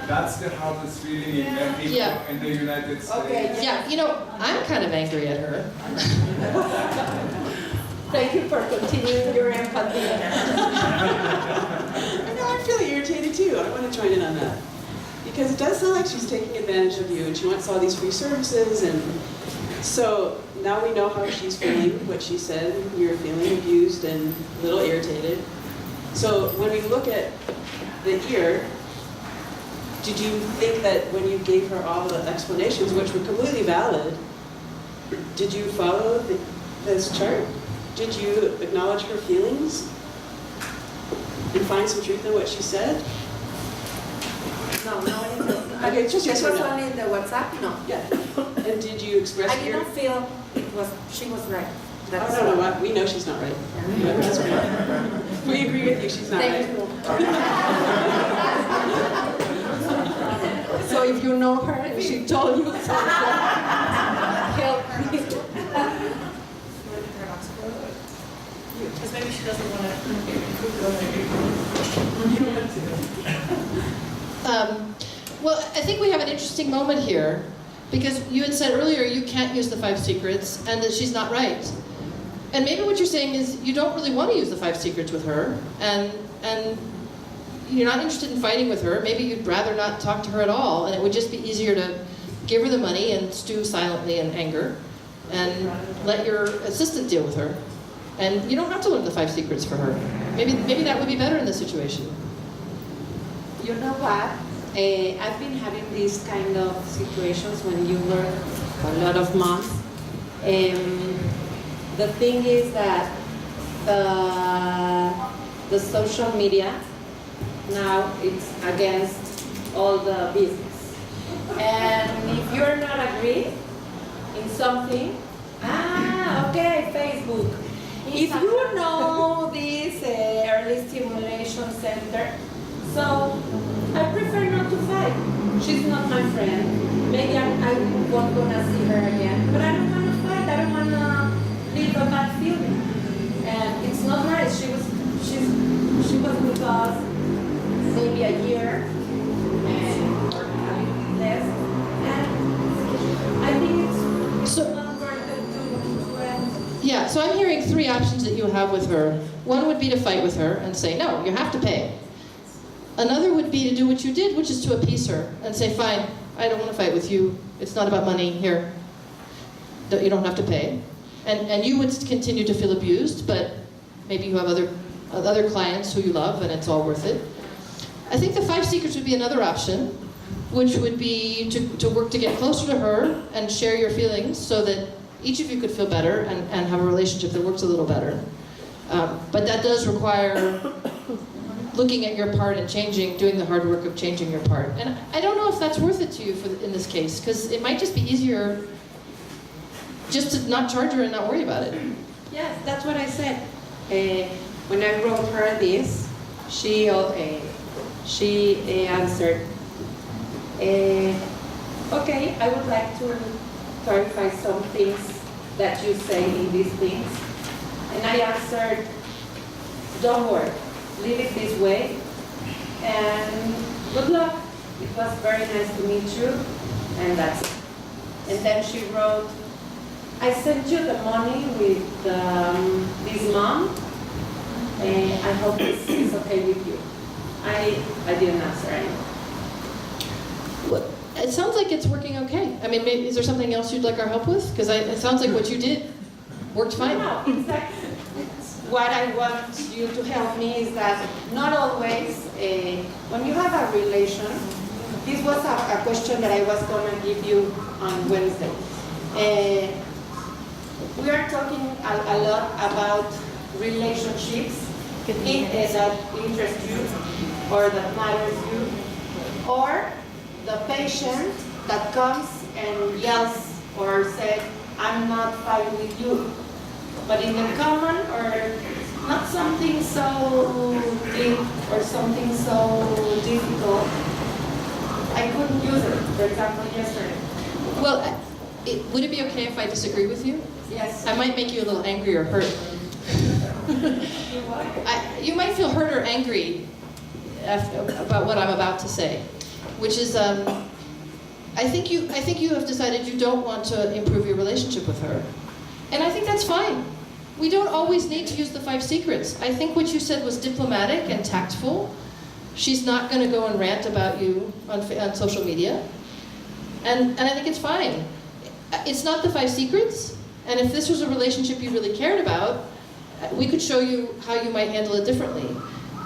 That's the hardest feeling in Mexico in the United States. Okay. Yeah, I'm kind of angry at her. Thank you for continuing your empathy. I know, I'm feeling irritated too. I want to join in on that. Because it does sound like she's taking advantage of you, and she wants all these free services, and so now we know how she's feeling, what she said. You're feeling abused and a little irritated. So when we look at the ear, did you think that when you gave her all the explanations, which were completely valid, did you follow this chart? Did you acknowledge her feelings and find some truth in what she said? No. Okay, just yes or was no. only in the WhatsApp? No. Yeah. And did you express I didn't feel she was right. That's no. We know she's not right. Yeah. That's right. We agree with you, she's not right. So if you know her and she told you something, help me. Because maybe she doesn't want to. Well, I think we have an interesting moment here, because you had said earlier you can't use the 5 secrets and that she's not right. And maybe what you're saying is you don't really want to use the 5 secrets with her, and you're not interested in fighting with her. Maybe you'd rather not talk to her at all, and it would just be easier to give her the money and stew silently in anger and let your assistant deal with her. And you don't have to learn the 5 secrets for her. Maybe that would be better in this situation. You know what? I've been having these kind of situations when you work a lot of months. The thing is that the social media now it's against all the business. And if you're not agree in something, okay, Facebook. If you know this early stimulation center, so I prefer not to fight. She's not my friend. Maybe I won't gonna see her again, but I don't want to fight. I don't want to leave a bad feeling. And it's not nice. She was with us maybe a year or less, and I think it's not worth it to end. Yeah, so I'm hearing 3 options that you have with her. One would be to fight with her and say, no, you have to pay. Another would be to do what you did, which is to appease her and say, fine, I don't want to fight with you. It's not about money here. You don't have to pay. And you would continue to feel abused, but maybe you have other clients who you love and it's all worth it. I think the 5 secrets would be another option, which would be to work to get closer to her and share your feelings so that each of you could feel better and have a relationship that works a little better. But that does require looking at your part and doing the hard work of changing your part. And I don't know if that's worth it to you in this case, because it might just be easier just to not charge her and not worry about it. Yes, that's what I said. When I wrote her this, she answered, okay, I would like to clarify some things that you say in these things. And I answered, don't worry. Leave it this way, and good luck. It was very nice to meet you, and that's it. And then she wrote, I sent you the money with this mom, and I hope this is okay with you. I didn't answer anything. Well, it sounds like it's working okay. I mean, is there something else you'd like our help with? Because it sounds like what you did worked fine. No, exactly. What I want you to help me is that not always, when you have a relation, this was a question that I was going to give you on Wednesday. We are talking a lot about relationships that interest you or that matters you, or the patient that comes and yells or says, I'm not fighting with you. But in the common or not something so deep or something so difficult, I couldn't use it, for example, yesterday. Well, would it be okay if I disagree with you? Yes. I might make you a little angry or hurt. You might feel hurt or angry about what I'm about to say, which is, I think you have decided you don't want to improve your relationship with her. And I think that's fine. We don't always need to use the 5 secrets. I think what you said was diplomatic and tactful. She's not going to go and rant about you on social media. And I think it's fine. It's not the 5 secrets. And if this was a relationship you really cared about, we could show you how you might handle it differently.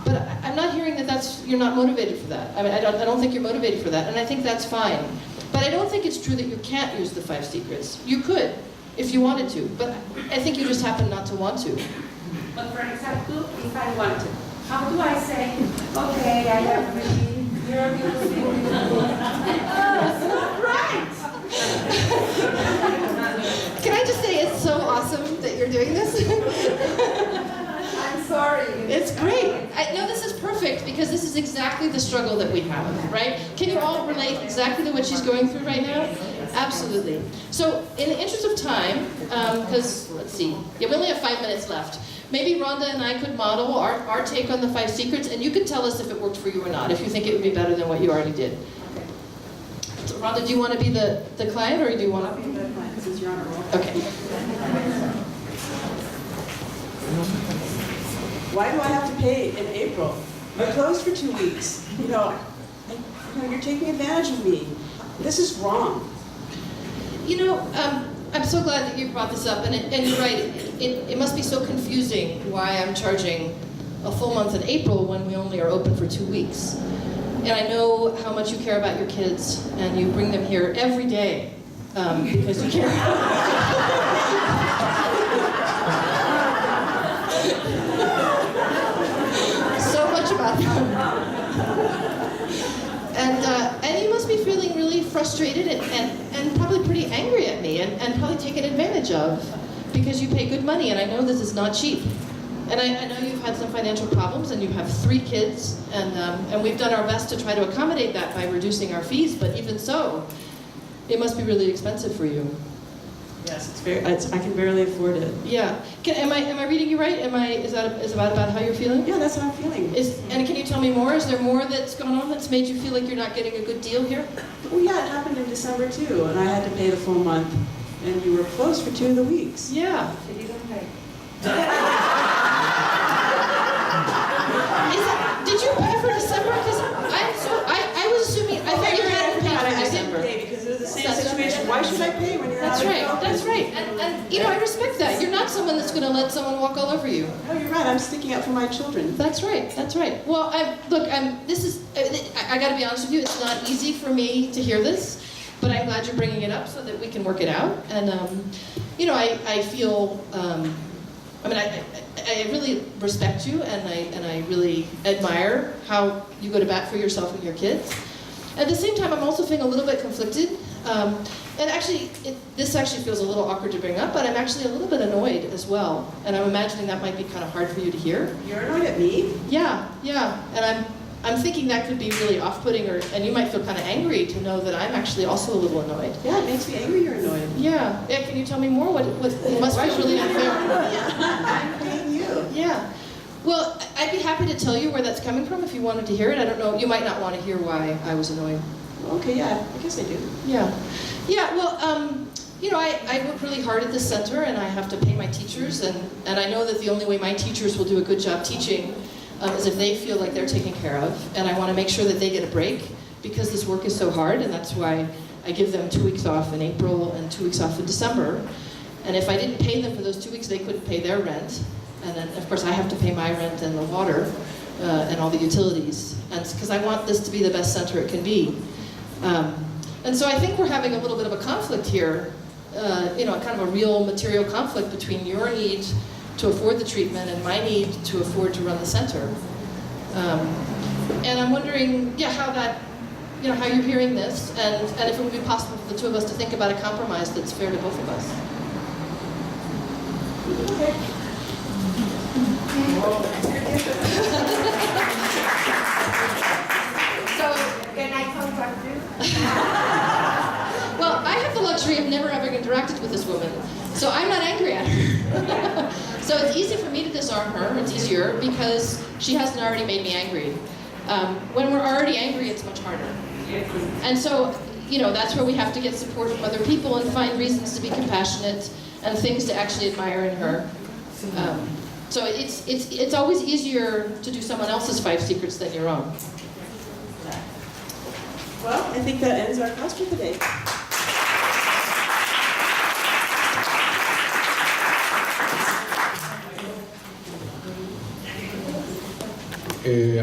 But I'm not hearing that you're not motivated for that. I mean, I don't think you're motivated for that, and I think that's fine. But I don't think it's true that you can't use the 5 secrets. You could, if you wanted to, but I think you just happen not to want to. But for example, if I wanted, how do I say, okay, I agree, you're abusing me. Oh, it's not right! Can I just say it's so awesome that you're doing this? I'm sorry. It's great. No, this is perfect because this is exactly the struggle that we have, right? Can you all relate exactly to what she's going through right now? Absolutely. So in the interest of time, because let's see, we only have 5 minutes left. maybe Rhonda and I could model our take on the 5 secrets, and you could tell us if it worked for you or not, if you think it would be better than what you already did. So Rhonda, do you want to be the client, or do you want to I'll be the client since you're on a roll. Okay. Why do I have to pay in April? We're closed for 2 weeks. You're taking advantage of me. This is wrong. I'm so glad that you brought this up, and you're right. It must be so confusing why I'm charging a full month in April when we only are open for 2 weeks. And I know how much you care about your kids, and you bring them here every day because you care. So much about them. And you must be feeling really frustrated and probably pretty angry at me and probably taken advantage of because you pay good money, and I know this is not cheap. And I know you've had some financial problems, and you have 3 kids, and we've done our best to try to accommodate that by reducing our fees, but even so, it must be really expensive for you. Yes, I can barely afford it. Yeah. Am I reading you right? Is that about how you're feeling? Yeah, that's how I'm feeling. And can you tell me more? Is there more that's gone on that's made you feel like you're not getting a good deal here? Well, yeah, it happened in December too, and I had to pay the full month, and you were closed for 2 of the weeks. Yeah. She didn't pay. Did you pay for December? Because I was assuming, I thought you hadn't paid for December. I didn't pay because it was the same situation. Why should I pay when you're That's out of right, the that's right. And I respect that. You're not someone that's going to let someone walk all over you. No, you're right. I'm sticking up for my children. That's right, that's right. Well, I got to be honest with you, it's not easy for me to hear this, but I'm glad you're bringing it up so that we can work it out. And, I feel, I really respect you, and I really admire how you go to bat for yourself and your kids. At the same time, I'm also feeling a little bit conflicted. And actually, this actually feels a little awkward to bring up, but I'm actually a little bit annoyed as well. And I'm imagining that might be kind of hard for you to hear. You're annoyed at me? Yeah. And I'm thinking that could be really off-putting, and you might feel kind of angry to know that I'm actually also a little annoyed. Yeah, it makes me angry you're annoyed. Yeah. Can you tell me more? What it must be really unfair. I'm paying you. Yeah. Well, I'd be happy to tell you where that's coming from if you wanted to hear it. I don't know. You might not want to hear why I was annoyed. Okay, yeah, I guess I do. Yeah. Well, I work really hard at this center, and I have to pay my teachers, and I know that the only way my teachers will do a good job teaching is if they feel like they're taken care of, and I want to make sure that they get a break because this work is so hard, and that's why I give them 2 weeks off in April and 2 weeks off in December. And if I didn't pay them for those 2 weeks, they couldn't pay their rent. And then, of course, I have to pay my rent and the water and all the utilities. And because I want this to be the best center it can be. And so I think we're having a little bit of a conflict here, kind of a real material conflict between your need to afford the treatment and my need to afford to run the center. And I'm wondering, how that, how you're hearing this, and if it would be possible for the 2 of us to think about a compromise that's fair to both of us. Okay. So, can I contact you? Well, I have the luxury of never having interacted with this woman, so I'm not angry at her. So it's easy for me to disarm her. It's easier because she hasn't already made me angry. When we're already angry, it's much harder. And so, that's where we have to get support from other people and find reasons to be compassionate and things to actually admire in her. So it's always easier to do someone else's 5 secrets than your own. Well, I think that ends our class for today.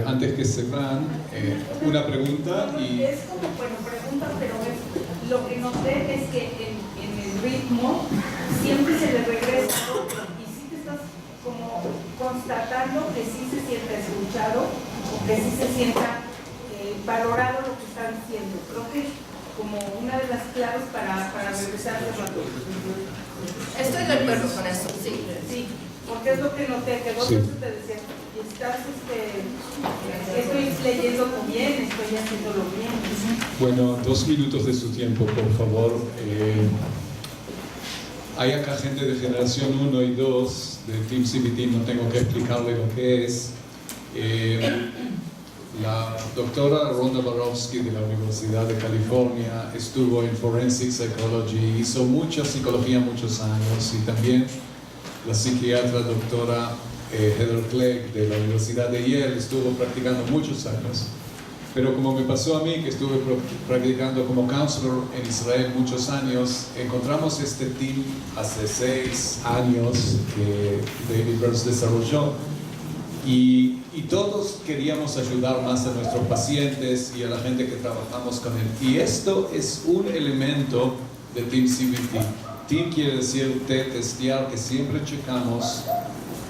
Antes que cerrar, una pregunta y... Es como, pregunta, pero lo que noté es que en el ritmo siempre se le regresa y sí te estás como constatando que sí se sienta escuchado o que sí se sienta valorado lo que está diciendo. Creo que es como una de las claves para regresar de rato. Estoy de acuerdo con eso, sí. Sí, porque es lo que noté, que 2 veces te decía, estás, estoy leyendo bien, estoy haciéndolo bien. Bueno, 2 minutos de su tiempo, por favor. Hay acá gente de generación 1 y 2 de Team CBT, no tengo que explicarle lo que es. La doctora Rhonda Barowski de la Universidad de California estuvo en Forensic Psychology, hizo mucha psicología muchos años, y también la psiquiatra doctora Heather Clegg de la Universidad de Yale estuvo practicando muchos años. Pero como me pasó a mí, que estuve practicando como counselor en Israel muchos años, encontramos este team hace 6 años que David Burns desarrolló, y todos queríamos ayudar más a nuestros pacientes y a la gente que trabajamos con él. Y esto es un elemento de Team CBT. Team quiere decir testear, que siempre checamos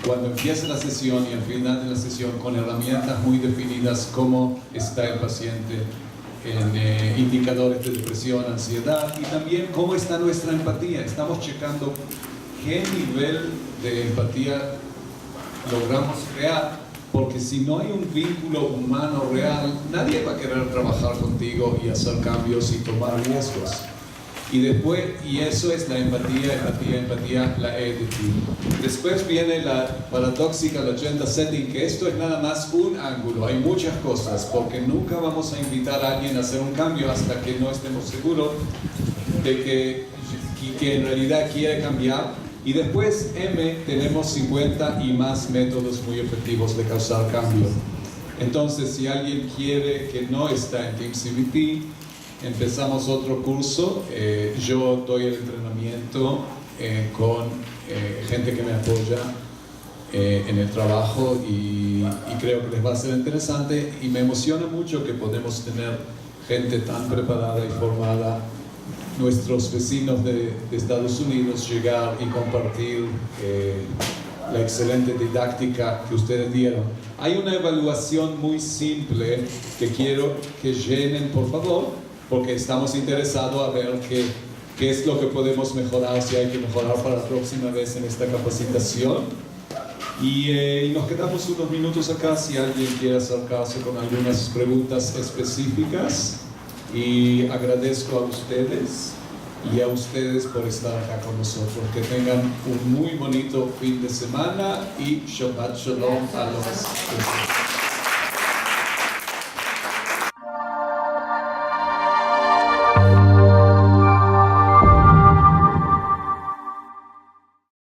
cuando empieza la sesión y al final de la sesión con herramientas muy definidas cómo está el paciente en indicadores de depresión, ansiedad, y también cómo está nuestra empatía. Estamos checando qué nivel de empatía logramos crear, porque si no hay un vínculo humano real, nadie va a querer trabajar contigo y hacer cambios y tomar riesgos. Y eso es la empatía, la E de ti. Después viene la paradójica, la agenda setting, que esto es nada más un ángulo. Hay muchas cosas, porque nunca vamos a invitar a alguien a hacer un cambio hasta que no estemos seguros de que en realidad quiere cambiar. Y después, M, tenemos 50 y más métodos muy efectivos de causar cambio. Entonces, si alguien quiere que no está en Team CBT, empezamos otro curso. Yo doy el entrenamiento con gente que me apoya en el trabajo, y creo que les va a ser interesante, y me emociona mucho que podemos tener gente tan preparada y formada, nuestros vecinos de Estados Unidos, llegar y compartir la excelente didáctica que ustedes dieron. Hay una evaluación muy simple que quiero que llenen, por favor, porque estamos interesados a ver qué es lo que podemos mejorar, si hay que mejorar para la próxima vez en esta capacitación. Y nos quedamos unos minutos acá si alguien quiere acercarse con algunas preguntas específicas. Y agradezco a ustedes y a ustedes por estar acá con nosotros. Que tengan un muy bonito fin de semana y Shabbat Shalom a los